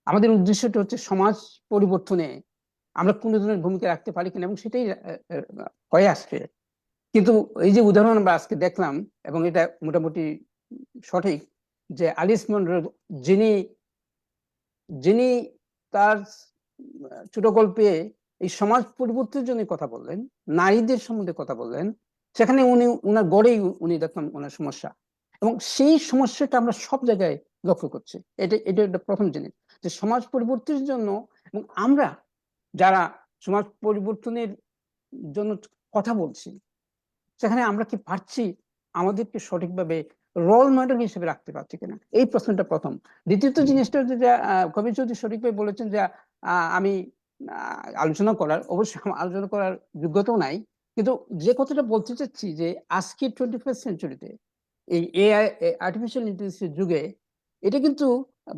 আমাদের উদ্দেশ্যটা হচ্ছে সমাজ পরিবর্তনে আমরা কোন ধরনের ভূমিকা রাখতে পারি কিনা, এবং সেটাই হয়ে আসছে। কিন্তু এই যে উদাহরণ আমরা আজকে দেখলাম, এবং এটা মোটামুটি সঠিক, যে অ্যালিস মনরো যিনি যিনি তার ছোট গল্পে এই সমাজ পরিবর্তনের জন্য কথা বললেন, নারীদের সম্বন্ধে কথা বললেন, সেখানে উনি উনার গড়েই উনি দেখলাম ওনার সমস্যা, এবং সেই সমস্যাটা আমরা সব জায়গায় লক্ষ্য করছি। এটা এটা একটা প্রথম জিনিস, যে সমাজ পরিবর্তনের জন্য, এবং আমরা যারা সমাজ পরিবর্তনের জন্য কথা বলছি, সেখানে আমরা কি পারছি আমাদেরকে সঠিকভাবে রোল মডেল হিসেবে রাখতে পারছি কিনা, এই প্রশ্নটা প্রথম। দ্বিতীয়ত জিনিসটা হচ্ছে যে কবি চৌধুরী সঠিকভাবে বলেছেন যে আমি আলোচনা করার, অবশ্যই আমার আলোচনা করার যোগ্যতাও নাই, কিন্তু যে কথাটা বলতে চাচ্ছি যে আজকে 21st সেঞ্চুরিতে এই এআই, আর্টিফিশিয়াল ইন্টেলিজেন্সের যুগে, এটা কিন্তু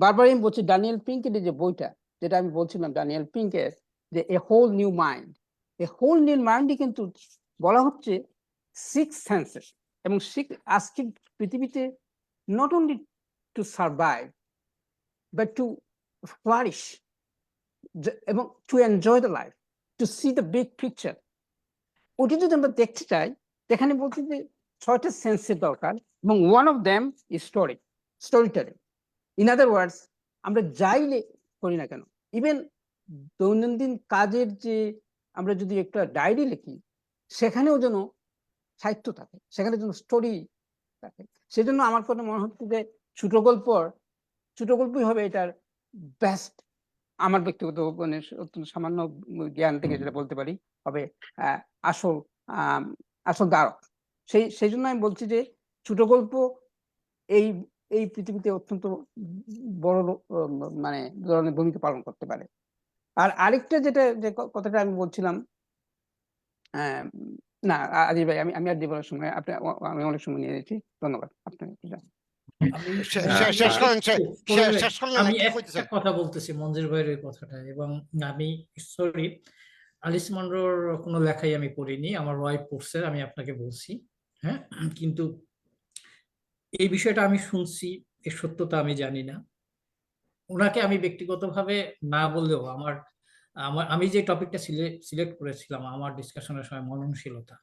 বারবার আমি বলছি, ড্যানিয়েল পিঙ্কের যে বইটা, যেটা আমি বলছিলাম ড্যানিয়েল পিঙ্কের, যে a whole new mind, a whole new মাইন্ডই কিন্তু বলা হচ্ছে সিক্স সেন্সেস, এবং আজকে পৃথিবীতে not only to survive but to flourish, এবং to enjoy the life, to see the big picture. ওটি যদি আমরা দেখতে চাই, এখানে বলছি যে 6টা সেন্সের দরকার, এবং one of them is story telling. In other words, আমরা যাই করি না কেন, ইভেন দৈনন্দিন কাজের যে আমরা যদি একটা ডায়েরি লিখি, সেখানেও যেন সাহিত্য থাকে, সেখানে যেন স্টোরি থাকে। সেজন্য আমার কথা মনে হচ্ছে যে ছোট গল্পই হবে এটার বেস্ট। আমার ব্যক্তিগত মানে অত্যন্ত সামান্য জ্ঞান থেকে যেটা বলতে পারি, হবে আসল আসল দ্বারক। সেই জন্য আমি বলছি যে ছোট গল্প এই এই পৃথিবীতে অত্যন্ত বড় মানে ধরনের ভূমিকা পালন করতে পারে। আর আরেকটা যেটা যে কথাটা আমি বলছিলাম, না আজিজ ভাই, আমি আর জীবনের সময় আমি অনেক সময় নিয়ে নিয়েছি, ধন্যবাদ আপনাকে। আমি শেষ করেন, পরিবে- শেষ করলেন আমি না, কি একটা কইতেছেন? কথা বলতেছি মঞ্জুর ভাইয়ের এই কথাটা, এবং আমি সরি, আলিস মনরোর কোনো লেখাই আমি পড়িনি, আমার ওয়াইফ পড়ছে, আমি আপনাকে বলছি। হ্যাঁ, কিন্তু এই বিষয়টা আমি শুনছি, এর সত্যতা আমি জানি না। ওনাকে আমি ব্যক্তিগতভাবে না বললেও আমার আমার আমি যে টপিকটা সিলেক্ট করেছিলাম আমার ডিসকাশনের সময়, মননশীলতা,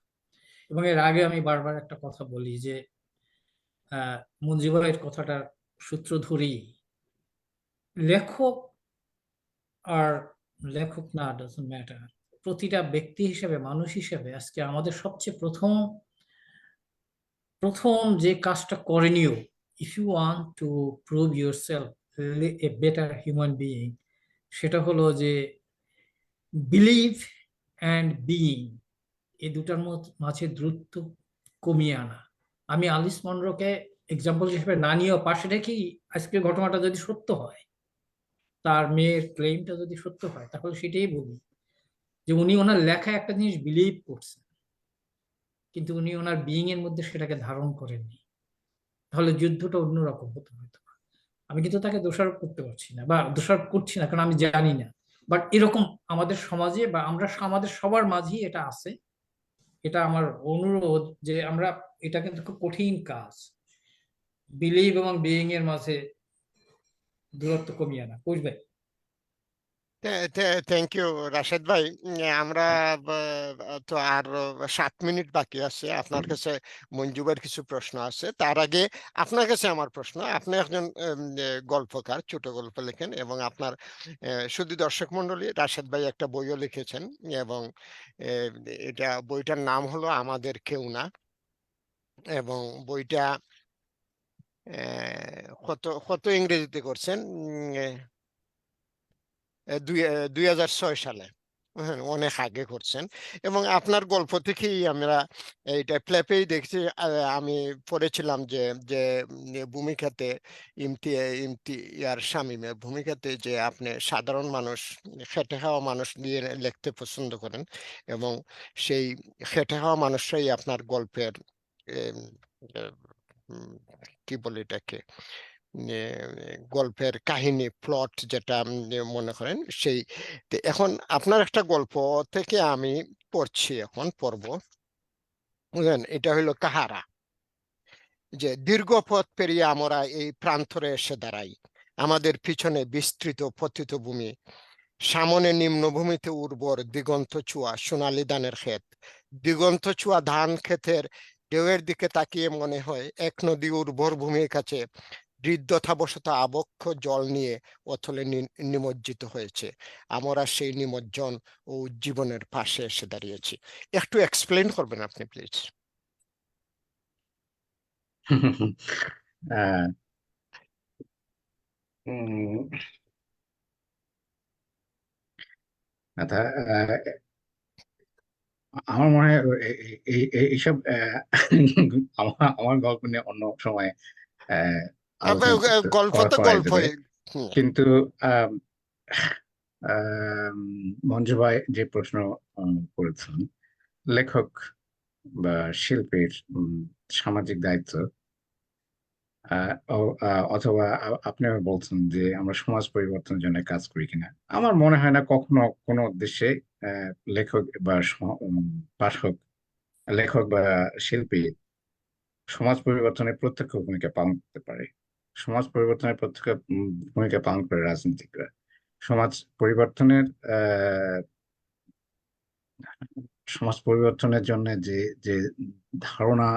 এবং এর আগে আমি বারবার একটা কথা বলি যে মঞ্জু ভাইয়ের কথাটার সূত্র ধরেই, লেখক আর লেখক না, ডাজন্ট ম্যাটার, প্রতিটা ব্যক্তি হিসেবে, মানুষ হিসেবে আজকে আমাদের সবচেয়ে প্রথম যে কাজটা করণীয়, if you want to prove yourself a better human being, সেটা হলো যে বিলিভ অ্যান্ড বিইং, এই দুটার মাঝে দূরত্ব কমিয়ে আনা। আমি আলিস মনরোকে এক্সাম্পল হিসেবে না নিয়েও পাশে রেখেই, আজকে ঘটনাটা যদি সত্য হয়, তার মেয়ের ক্লেমটা যদি সত্য হয়, তাহলে সেটাই বলি যে উনি ওনার লেখায় একটা জিনিস বিলিভ করছেন, কিন্তু উনি ওনার বিইং এর মধ্যে সেটাকে ধারণ করেননি, তাহলে যুদ্ধটা অন্যরকম হতে হতো। আমি কিন্তু তাকে দোষারোপ করতে পারছি না, বা দোষারোপ করছি না, কারণ আমি জানি না, বাট এরকম আমাদের সমাজে বা আমাদের সবার মাঝেই এটা আছে। এটা আমার অনুরোধ যে আমরা, এটা কিন্তু খুব কঠিন কাজ, বিলিভ এবং বিইং এর মাঝে দূরত্ব কমিয়ে আনা, বুঝবে? থ্যাংক ইউ রাশেদ ভাই। আমরা তো আর 7 মিনিট বাকি আছে। আপনার কাছে মঞ্জুবের কিছু প্রশ্ন আছে, তার আগে আপনার কাছে আমার প্রশ্ন। আপনি একজন গল্পকার, ছোট গল্প লেখেন, এবং আপনার শুধু দর্শক মন্ডলী, রাশেদ ভাই একটা বইও লিখেছেন, এবং বইটার নাম হলো আমাদের কেউ না, এবং বইটা কত কত ইংরেজিতে করছেন, 2006 সালে, হ্যাঁ, অনেক আগে করছেন। এবং আপনার গল্প থেকেই আমরা এইটা প্লেপেই দেখছি, আমি পড়েছিলাম যে যে ভূমিকাতে ইমতিয়ার শামীমের ভূমিকাতে, যে আপনি সাধারণ মানুষ, খেটে খাওয়া মানুষ নিয়ে লিখতে পছন্দ করেন, এবং সেই খেটে খাওয়া মানুষরাই আপনার গল্পের এম, উম, কি বলে এটাকে, গল্পের কাহিনী, প্লট যেটা মনে করেন সেই। এখন আপনার একটা গল্প থেকে আমি পড়ছি, এখন পড়ব, বুঝলেন? এটা হইলো কাহারা। যে দীর্ঘ পথ পেরিয়ে আমরা এই প্রান্তরে এসে দাঁড়াই। আমাদের পিছনে বিস্তৃত পতিত ভূমি, সামনে নিম্নভূমিতে উর্বর দিগন্ত চুয়া সোনালী ধানের ক্ষেত। দিগন্ত চুয়া ধান ক্ষেতের ঢেউয়ের দিকে তাকিয়ে মনে হয় এক নদী উর্বর ভূমির কাছে বৃদ্ধতাবশত আবক্ষ জল নিয়ে অথলে নিমজ্জিত হয়েছে। আমরা সেই নিমজ্জন ও উজ্জীবনের পাশে এসে দাঁড়িয়েছি। একটু এক্সপ্লেন করবেন আপনি প্লিজ? আহ, উম, আচ্ছা, আমার মনে হয় এইসব আমার আমার গল্প নিয়ে অন্য সময় আহ, আলোচনা গল্প তো করা যেতে পারে। গল্পই। হুম। কিন্তু আম, মঞ্জু ভাই যে প্রশ্ন করেছেন, লেখক বা শিল্পীর সামাজিক দায়িত্ব, অথবা আপনি বলছেন যে আমরা সমাজ পরিবর্তনের জন্য কাজ করি কিনা, আমার মনে হয় না কখনো কোনো উদ্দেশ্যে লেখক বা পাঠক, লেখক বা শিল্পী সমাজ পরিবর্তনের প্রত্যক্ষ ভূমিকা পালন করতে পারে। সমাজ পরিবর্তনের প্রত্যক্ষ ভূমিকা পালন করে রাজনীতিকরা। সমাজ পরিবর্তনের সমাজ পরিবর্তনের জন্য যে যে ধারণা,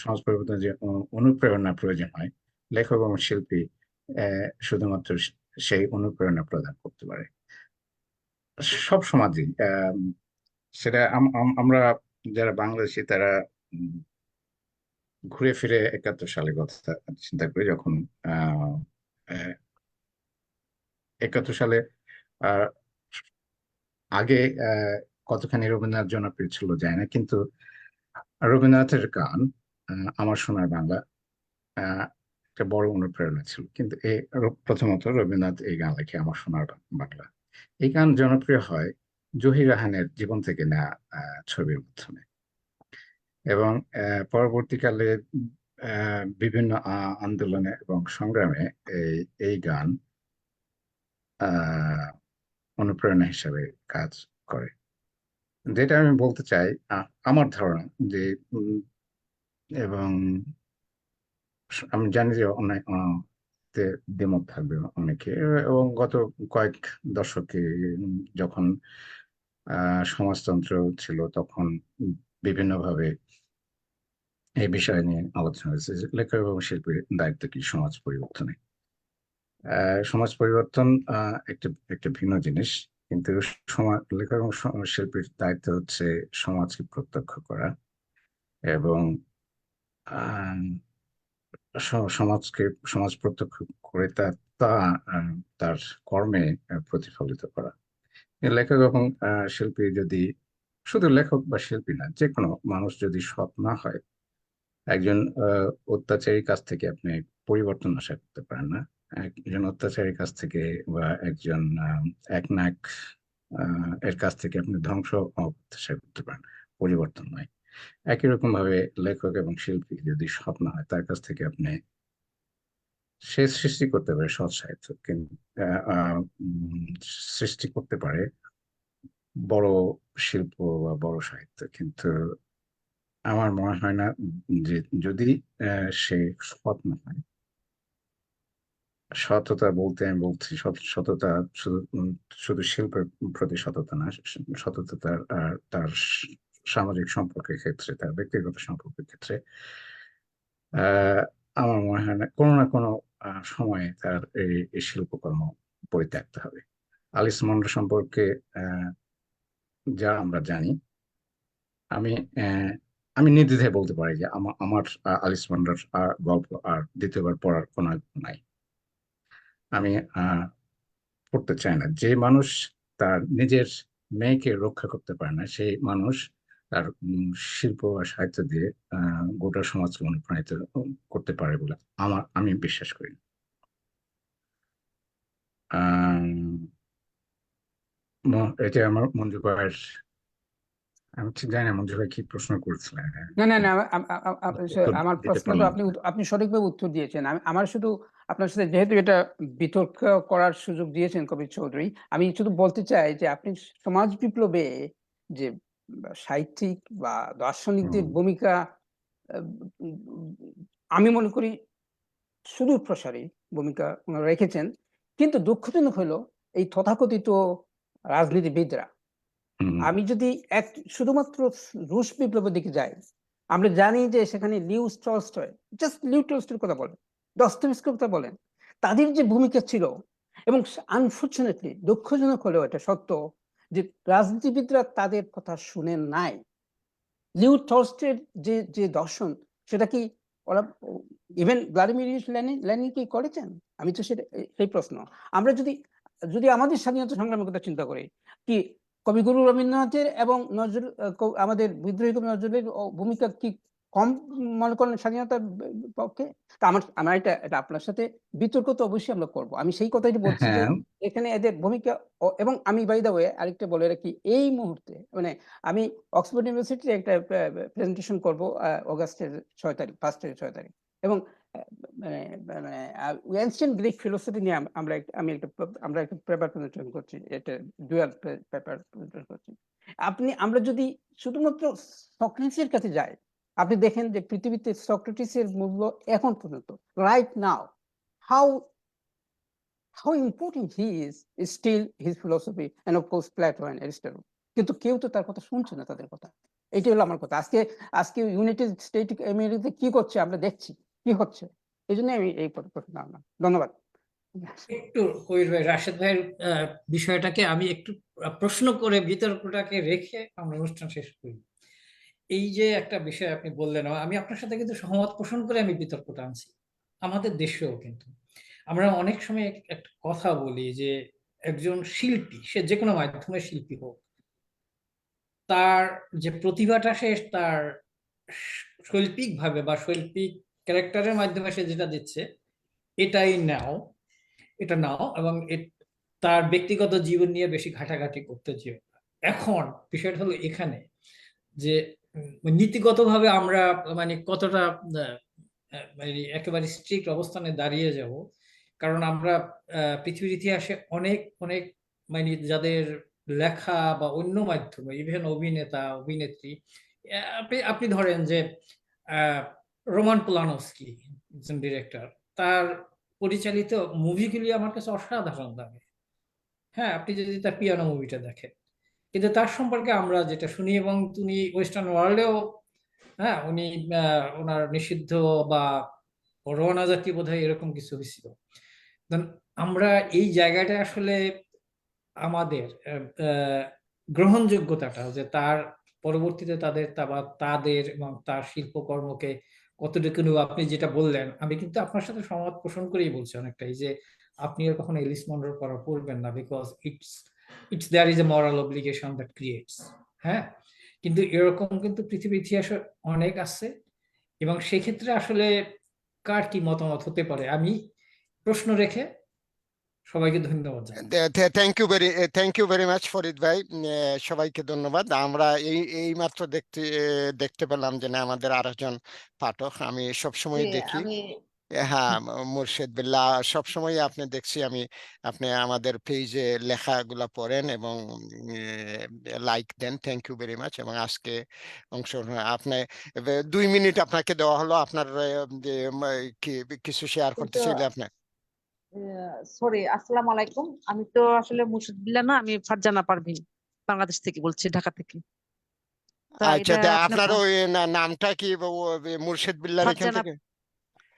সমাজ পরিবর্তনের যে অনুপ্রেরণা প্রয়োজন হয়, লেখক এবং শিল্পী শুধুমাত্র সেই অনুপ্রেরণা প্রদান করতে পারে। সব সমাজই সেটা আমরা যারা বাংলাদেশি তারা ঘুরে ফিরে 71 সালে কথা চিন্তা করি, যখন আহ 71 সালে আহ, আগে কতখানি রবীন্দ্রনাথ জনপ্রিয় ছিল যায় না, কিন্তু রবীন্দ্রনাথের গান আমার সোনার বাংলা আহ, একটা বড় অনুপ্রেরণা ছিল। কিন্তু প্রথমত রবীন্দ্রনাথ এই গান লেখে আমার সোনার বাংলা। এই গান জনপ্রিয় হয় জহির রায়হানের জীবন থেকে নেওয়া ছবির মাধ্যমে, এবং পরবর্তীকালে বিভিন্ন আন্দোলনে এবং সংগ্রামে এই গান অনুপ্রেরণা হিসাবে কাজ করে। যেটা আমি বলতে চাই, আমার ধারণা যে এবং আমি জানি যে অনেক দ্বিমত থাকবে অনেকে, এবং গত কয়েক দশকে যখন সমাজতন্ত্র ছিল, তখন বিভিন্নভাবে এই বিষয় নিয়ে আলোচনা হয়েছে যে লেখক এবং শিল্পীর দায়িত্ব কি সমাজ পরিবর্তনে। সমাজ পরিবর্তন একটা একটা ভিন্ন জিনিস, কিন্তু লেখক এবং শিল্পীর দায়িত্ব হচ্ছে সমাজকে প্রত্যক্ষ করা এবং সমাজকে সমাজ প্রত্যক্ষ করে তা তার কর্মে প্রতিফলিত করা। লেখক এবং শিল্পী যদি, শুধু লেখক বা শিল্পী না, যে কোনো মানুষ যদি সৎ না হয়, একজন অত্যাচারীর কাছ থেকে আপনি পরিবর্তন আশা করতে পারেন না। একজন অত্যাচারীর কাছ থেকে বা একজন একনায়ক এর কাছ থেকে আপনি ধ্বংস আশা করতে পারেন, পরিবর্তন নয়। একই রকম ভাবে লেখক এবং শিল্পী যদি সৎ না হয়, তার কাছ থেকে আপনি, সে সৃষ্টি করতে পারে সৎ সাহিত্য, কিন্তু সৃষ্টি করতে পারে বড় শিল্প বা বড় সাহিত্য, কিন্তু আমার মনে হয় না যে যদি সে সৎ না হয়। সততা বলতে আমি বলছি সততা শুধু শুধু শিল্পের প্রতি সততা না, সততা তার সামাজিক সম্পর্কের ক্ষেত্রে, তার ব্যক্তিগত সম্পর্কের ক্ষেত্রে আমার মনে হয় না কোনো না কোনো সময়ে তার এই শিল্পকর্ম পরিত্যক্ত হবে। আলিস মন্ডো সম্পর্কে যা আমরা জানি, আমি আমি নির্দ্বিধায় বলতে পারি যে আমার আলিস মন্ডোর গল্প আর দ্বিতীয়বার পড়ার কোনো আগ্রহ নাই। আমি পড়তে চাই না। যে মানুষ তার নিজের মেয়েকে রক্ষা করতে পারে না, সেই মানুষ তার শিল্প বা সাহিত্য দিয়ে গোটা সমাজকে অনুপ্রাণিত করতে পারে বলে আমি বিশ্বাস করি। এটা আমার মঞ্জু ভাইয়ের, আমি ঠিক জানি না মঞ্জু ভাই কি প্রশ্ন করেছিলেন। না না না উত্তর আমার দিতে প্রশ্ন তো পারলাম আপনি না। আপনি সঠিকভাবে উত্তর দিয়েছেন। আমার শুধু আপনার সাথে যেহেতু এটা বিতর্ক করার সুযোগ দিয়েছেন কবির চৌধুরী, আমি শুধু বলতে চাই যে আপনি সমাজ বিপ্লবে যে সাহিত্যিক বা দার্শনিকদের হুম, ভূমিকা আমি মনে করি সুদূর প্রসারী ভূমিকা ওনারা রেখেছেন, কিন্তু দুঃখজনক হলো এই তথাকথিত রাজনীতিবিদরা, হুম, আমি যদি শুধুমাত্র রুশ বিপ্লবের দিকে যাই, আমরা জানি যে সেখানে লিউ টলস্টয়ের কথা বলেন, দস্তয়েভস্কির কথা বলেন, তাদের যে ভূমিকা ছিল, এবং আনফরচুনেটলি দুঃখজনক হলেও এটা সত্য যে রাজনীতিবিদরা তাদের কথা শুনেন নাই। লিউ টলস্টয়ের যে যে দর্শন, সেটা কি ওরা ইভেন ভ্লাদিমির ইলিচ লেনিন কি করেছেন? আমি তো সেই প্রশ্ন। আমরা যদি যদি আমাদের স্বাধীনতা সংগ্রামের কথা চিন্তা করি, কি কবিগুরু রবীন্দ্রনাথের এবং আমাদের বিদ্রোহী কবি নজরুলের ভূমিকা কি কম মনে করেন স্বাধীনতার পক্ষে? তা আমার এটা আপনার সাথে বিতর্ক তো অবশ্যই আমরা করবো। আমি সেই কথাই বলছি যে হ্যাঁ, এখানে এদের ভূমিকা এবং আমি বাই দ্য ওয়ে আরেকটা বলে রাখি, এই মুহূর্তে মানে আমি অক্সফোর্ড ইউনিভার্সিটিতে একটা প্রেজেন্টেশন করব অগাস্টের 6 তারিখ, 6 তারিখ, এবং মানে মানে এনসিয়েন্ট গ্রিক ফিলোসফি নিয়ে আমরা একটা পেপার প্রেজেন্টেশন করছি, এটা ডুয়াল পেপার প্রেজেন্টেশন করছি। আমরা যদি শুধুমাত্র সক্রেটিসের কাছে যাই, আপনি দেখেন যে পৃথিবীতে সক্রেটিসের মূল্য এখন পর্যন্ত right now, how important he is still his philosophy and of course Plato and Aristotle, কিন্তু কেউ তো তার কথা শুনছে না, তাদের কথা। এটাই হলো আমার কথা। আজকে ইউনাইটেড স্টেট আমেরিকাতে কি করছে আমরা দেখছি, কি হচ্ছে। এই জন্য আমি এই প্রশ্ন আনলাম। ধন্যবাদ। একটু কবির ভাই, রাশেদ ভাইয়ের বিষয়টাকে আমি একটু প্রশ্ন করে বিতর্কটাকে রেখে আমরা অনুষ্ঠান শেষ করি। এই যে একটা বিষয় আপনি বললেন, আমি আপনার সাথে কিন্তু সহমত পোষণ করে আমি বিতর্কটা আনছি। আমাদের দেশেও কিন্তু আমরা অনেক সময় একটা কথা বলি যে একজন শিল্পী, সে যে কোনো মাধ্যমে শিল্পী হোক, তার যে প্রতিভাটা সে তার শৈল্পিক ভাবে বা শৈল্পিক ক্যারেক্টারের মাধ্যমে সে যেটা দিচ্ছে, এটাই এটা নাও, এবং তার ব্যক্তিগত জীবন নিয়ে বেশি ঘাটাঘাটি করতে যেও না। এখন বিষয়টা হলো এখানে যে নীতিগতভাবে আমরা মানে কতটা মানে একেবারে স্ট্রিক্ট অবস্থানে দাঁড়িয়ে যাব, কারণ আমরা পৃথিবীর ইতিহাসে অনেক অনেক মানে যাদের লেখা বা অন্য মাধ্যমে ইভেন অভিনেতা অভিনেত্রী, আপনি আপনি ধরেন যে রোমান পোলানস্কি, একজন ডিরেক্টর, তার পরিচালিত মুভিগুলি আমার কাছে অসাধারণ লাগে। হ্যাঁ, আপনি যদি তার পিয়ানো মুভিটা দেখেন, কিন্তু তার সম্পর্কে আমরা যেটা শুনি, এবং তিনি ওয়েস্টার্ন ওয়ার্ল্ডেও, হ্যাঁ, উনি ওনার নিষিদ্ধ বা রওনা জাতি বোধহয় এরকম কিছু হয়েছিল। আমরা এই জায়গাটা আসলে আমাদের গ্রহণযোগ্যতাটা, যে তার পরবর্তীতে তাদের এবং তার শিল্পকর্মকে কতটুকু আপনি যেটা বললেন, আমি কিন্তু আপনার সাথে সহমত পোষণ করেই বলছি অনেকটাই, যে আপনি আর কখনো এলিস মনরোর পড়া পড়বেন না, because it's there is a moral obligation that creates. হ্যাঁ, কিন্তু এরকম কিন্তু পৃথিবীর ইতিহাসে অনেক আছে, এবং সেক্ষেত্রে আসলে কার কি মতামত হতে পারে, আমি প্রশ্ন রেখে সবাইকে ধন্যবাদ জানাই। Thank you very much Farid ভাই। সবাইকে ধন্যবাদ। আমরা এই মাত্র দেখতে পেলাম যে না, আমাদের আরেকজন পাঠক, আমি সবসময় দেখি, হ্যাঁ, মুর্শেদ বিল্লাহ, সবসময় আপনি দেখছি আমি, আপনি আমাদের পেজে লেখাগুলা পড়েন এবং লাইক দেন। Thank you very much. এবং আজকে অংশগ্রহণ আপনি 2 মিনিট আপনাকে দেওয়া হলো, আপনার কিছু শেয়ার করতে চাইলে আপনার। সরি, আসসালামু আলাইকুম। আমি তো আসলে মুর্শিদ বিল্লাহ না, আমি ফারজানা পারভিন, বাংলাদেশ থেকে বলছি, ঢাকা থেকে। তা আচ্ছা, এটা আপনার আপনার ওই নামটা কি মুর্শেদ বিল্লাহর এখান ফারজানা, থেকে?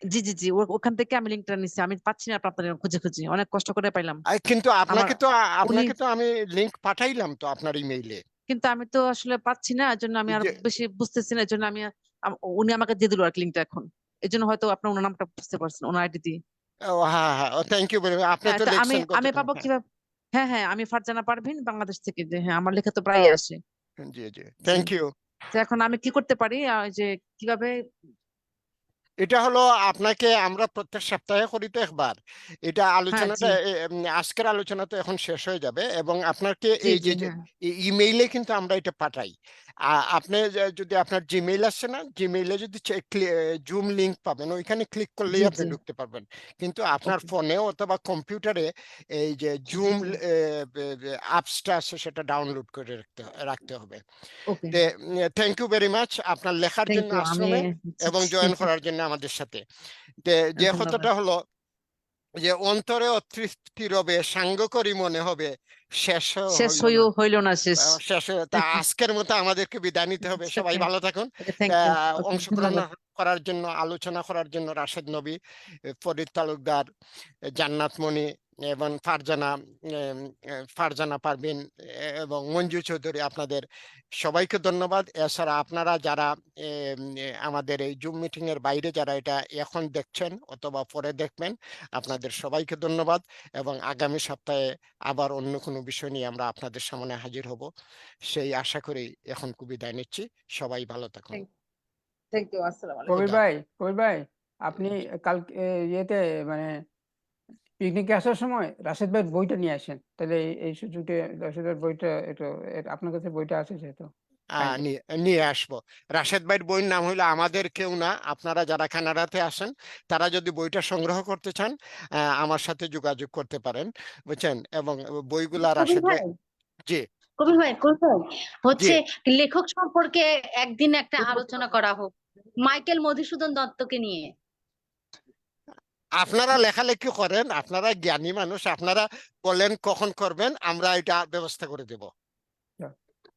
জি জি জি, ওখান থেকে আমি লিঙ্কটা নিচ্ছি। আমি পাচ্ছি না আপনাদের খুঁজে খুঁজে, অনেক কষ্ট করে পাইলাম। কিন্তু আমার উনি, আপনাকে তো আমি লিংক পাঠাইলাম তো আপনার ইমেইলে। কিন্তু আমি তো আসলে পাচ্ছি না, এজন্য আমি আর যে বেশি বুঝতেছি না, এজন্য উনি আমাকে দিয়ে দিল আর লিঙ্কটা এখন। এজন্য হয়তো আপনার ওনার নামটা বুঝতে পারছেন, ওনার আইডি দিয়ে। ও হ্যাঁ হ্যাঁ, থ্যাংক ইউ ভেরি মাচ। আপনি হ্যাঁ, তো তা আমি লিখছেন আমি কতক্ষণ, পাবো হ্যাঁ। কিভাবে? হ্যাঁ হ্যাঁ, আমি ফারজানা পারভিন, বাংলাদেশ থেকে। যে হ্যাঁ, আমার লেখা তো প্রায় আসে। জি জি, জি। Thank you. তো এখন আমি কি করতে পারি, যে কিভাবে এটা হলো আপনাকে আমরা প্রত্যেক সপ্তাহে করি তো একবার, এটা আলোচনাটা জি আজকের আলোচনা তো এখন শেষ হয়ে যাবে, এবং আপনাকে জি এই জি যে হ্যাঁ ইমেইলে কিন্তু আমরা এটা পাঠাই। আপনি যদি আপনার জিমেইল আসছে না, জিমেইলে যদি জুম লিংক পাবেন, ওইখানে ক্লিক করলেই জি আপনি জি ঢুকতে পারবেন। কিন্তু আপনার ওকে ফোনে অথবা কম্পিউটারে এই যে জুম অ্যাপসটা আছে সেটা ডাউনলোড করে রাখতে হবে। Okay thank you very much আপনার লেখার থ্যাংক জন্য ইউ আমি আশ্রমে এবং জয়েন করার জন্য আমাদের সাথে। যে ধন্যবাদ কথাটা হলো যে অন্তরে অতৃপ্তি রবে, সাঙ্গ করি মনে হবে, শেষ শেষ হইল না। হইও হইল না শেষ শেষ তা আজকের মতো আমাদেরকে বিদায় নিতে হবে। সবাই ভালো থাকুন। ওকে থ্যাংক ইউ ওকে অংশগ্রহণ ধন্যবাদ করার জন্য, আলোচনা করার জন্য রাশেদ নবী, ফরিদ তালুকদার, জান্নাত মনি এবং ফারজানা পারভিন এবং মঞ্জু চৌধুরী, আপনাদের সবাইকে ধন্যবাদ। এছাড়া আপনারা যারা আমাদের এই জুম মিটিং এর বাইরে যারা এটা এখন দেখছেন অথবা পরে দেখবেন, আপনাদের সবাইকে ধন্যবাদ। এবং আগামী সপ্তাহে আবার অন্য কোনো বিষয় নিয়ে আমরা আপনাদের সামনে হাজির হব, সেই আশা করি এখন বিদায় নিচ্ছি। সবাই ভালো থাকুন। থ্যাংক ইউ আসসালামু আলাইকুম কবির ভাই আপনি কালকে ইয়েতে মানে পিকনিকে আসার সময় রাশেদ ভাইয়ের বইটা নিয়ে আসেন, তাহলে এই সুযোগে রাশেদ ভাইয়ের বইটা একটু আপনার কাছে বইটা আছে যেহেতু kindly। নিয়ে আসবো। রাশেদ ভাইয়ের বইয়ের নাম হলো আমাদের কেউ না। আপনারা যারা কানাডাতে আসেন তারা যদি বইটা সংগ্রহ করতে চান, আমার সাথে যোগাযোগ করতে পারেন, বুঝছেন। এবং বইগুলা কবির রাশেদ ভাই, ভাই জি কবির ভাই জি, হচ্ছে লেখক সম্পর্কে একদিন একটা আলোচনা করা হোক, মাইকেল মধুসূদন দত্তকে নিয়ে। আপনারা লেখালেখি করেন, আপনারা জ্ঞানী মানুষ, আপনারা বলেন কখন করবেন, আমরা এটা ব্যবস্থা করে দেব।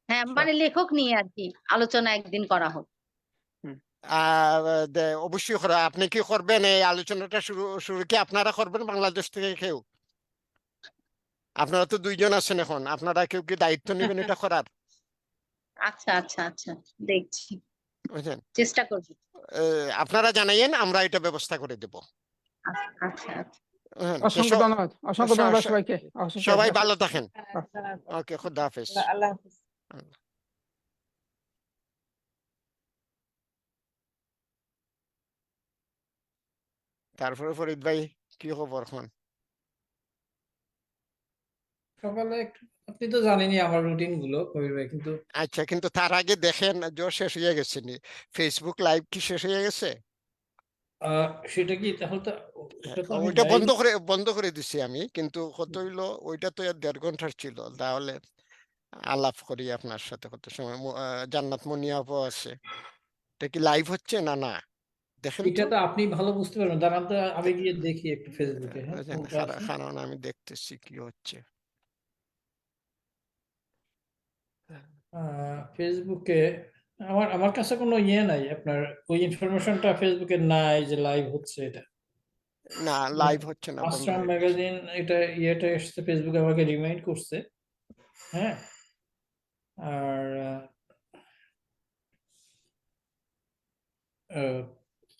হ্যাঁ, মানে লেখক নিয়ে আর কি আলোচনা একদিন করা হোক। অবশ্যই করা। আপনি কি করবেন এই আলোচনাটা শুরু কি আপনারা করবেন বাংলাদেশ থেকে কেউ? আপনারা তো দুইজন আছেন এখন, আপনারা কেউ কি দায়িত্ব নেবেন এটা করার? আচ্ছা আচ্ছা আচ্ছা, দেখছি, বুঝছেন, চেষ্টা করবো। আপনারা জানাইয়েন, আমরা এটা ব্যবস্থা করে দেব। আচ্ছা আচ্ছা আচ্ছা। অসংখ্য ধন্যবাদ সবাইকে। সবাই ভালো থাকেন। হ্যাঁ, ওকে, খুদা হাফেজ। আল্লাহ হাফেজ। তারপরে ফরিদ ভাই, কি খবর এখন? সকালে আপনি তো জানেনই আমার রুটিন গুলো কবির ভাই, কিন্তু আচ্ছা, কিন্তু তার আগে দেখেন শেষ হয়ে গেছে নি? ফেসবুক লাইভ কি শেষ হয়ে গেছে? সেটা কি তাহলে তো ওটা তো আমি ওইটা লাইভ বন্ধ করে দিছি আমি, কিন্তু কত হইলো, ওইটা তো 1.5 ঘন্টার ছিল। তাহলে আলাপ করি আপনার সাথে কত সময়। জান্নাত মুনিয়াপও আছে। এটা কি লাইভ হচ্ছে না? না, দেখেন এটা তো। তো আপনি ভালো বুঝতে পারবেন, দাঁড়ান তো আমি গিয়ে দেখি একটু ফেসবুকে, হ্যাঁ কোনটা আছে। কারণ আমি দেখতেছি কি হচ্ছে। ফেসবুকে আমার আমার কাছে কোনো ইয়ে নাই, আপনার ওই ইনফরমেশনটা ফেসবুকে নাই যে লাইভ হচ্ছে এটা। না, লাইভ হচ্ছে না, বন্ধ আশ্রম হয়ে গেছে। ম্যাগাজিন ইয়েটা এসছে, ফেসবুকে আমাকে রিমাইন্ড করছে। হ্যাঁ, আর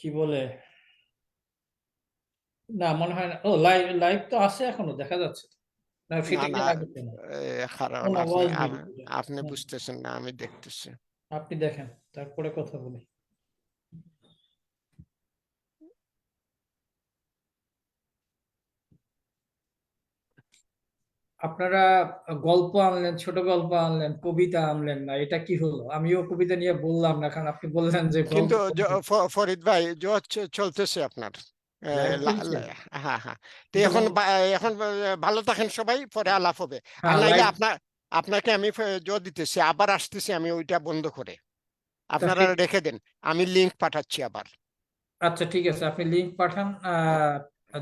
কি বলে, না মনে হয় না। ও লাইভ লাইভ তো আছে, এখনো দেখা যাচ্ছে। না না সেটা কি না, লাইভ হচ্ছে না? ও কারণ না, আপনি ওয়াজ ভিডিও। আপনি বুঝতেছেন না, আমি দেখতেছি। আপনি দেখেন, তারপরে কথা বলি। আপনারা গল্প আনলেন, ছোট গল্প আনলেন, কবিতা আনলেন না, এটা কি হলো? আমিও কবিতা নিয়ে বললাম না, কারণ আপনি বললেন যে গল্প কিন্তু ফরিদ ভাই, চলতেছে আপনার। লাইভ চলছে। হ্যাঁ হ্যাঁ। তো কিন্তু এখন এখন ভালো থাকেন সবাই, পরে আলাপ হবে। আর হ্যাঁ নাইলে লাইভ আপনাকে আমি দিতেছি, আবার আসতেছি আমি ওইটা বন্ধ করে। তা আপনারা রেখে দেন, আমি লিংক পাঠাচ্ছি আবার। আচ্ছা ঠিক আছে, আপনি লিংক পাঠান।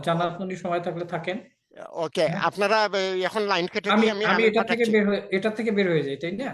জানার সময় থাকলে থাকেন। ওকে, হ্যাঁ? আপনারা এখন লাইন কেটে আমি দিয়ে আমি আমি পাঠাচ্ছি। এটা থেকে বের হয়ে যাই, তাই না?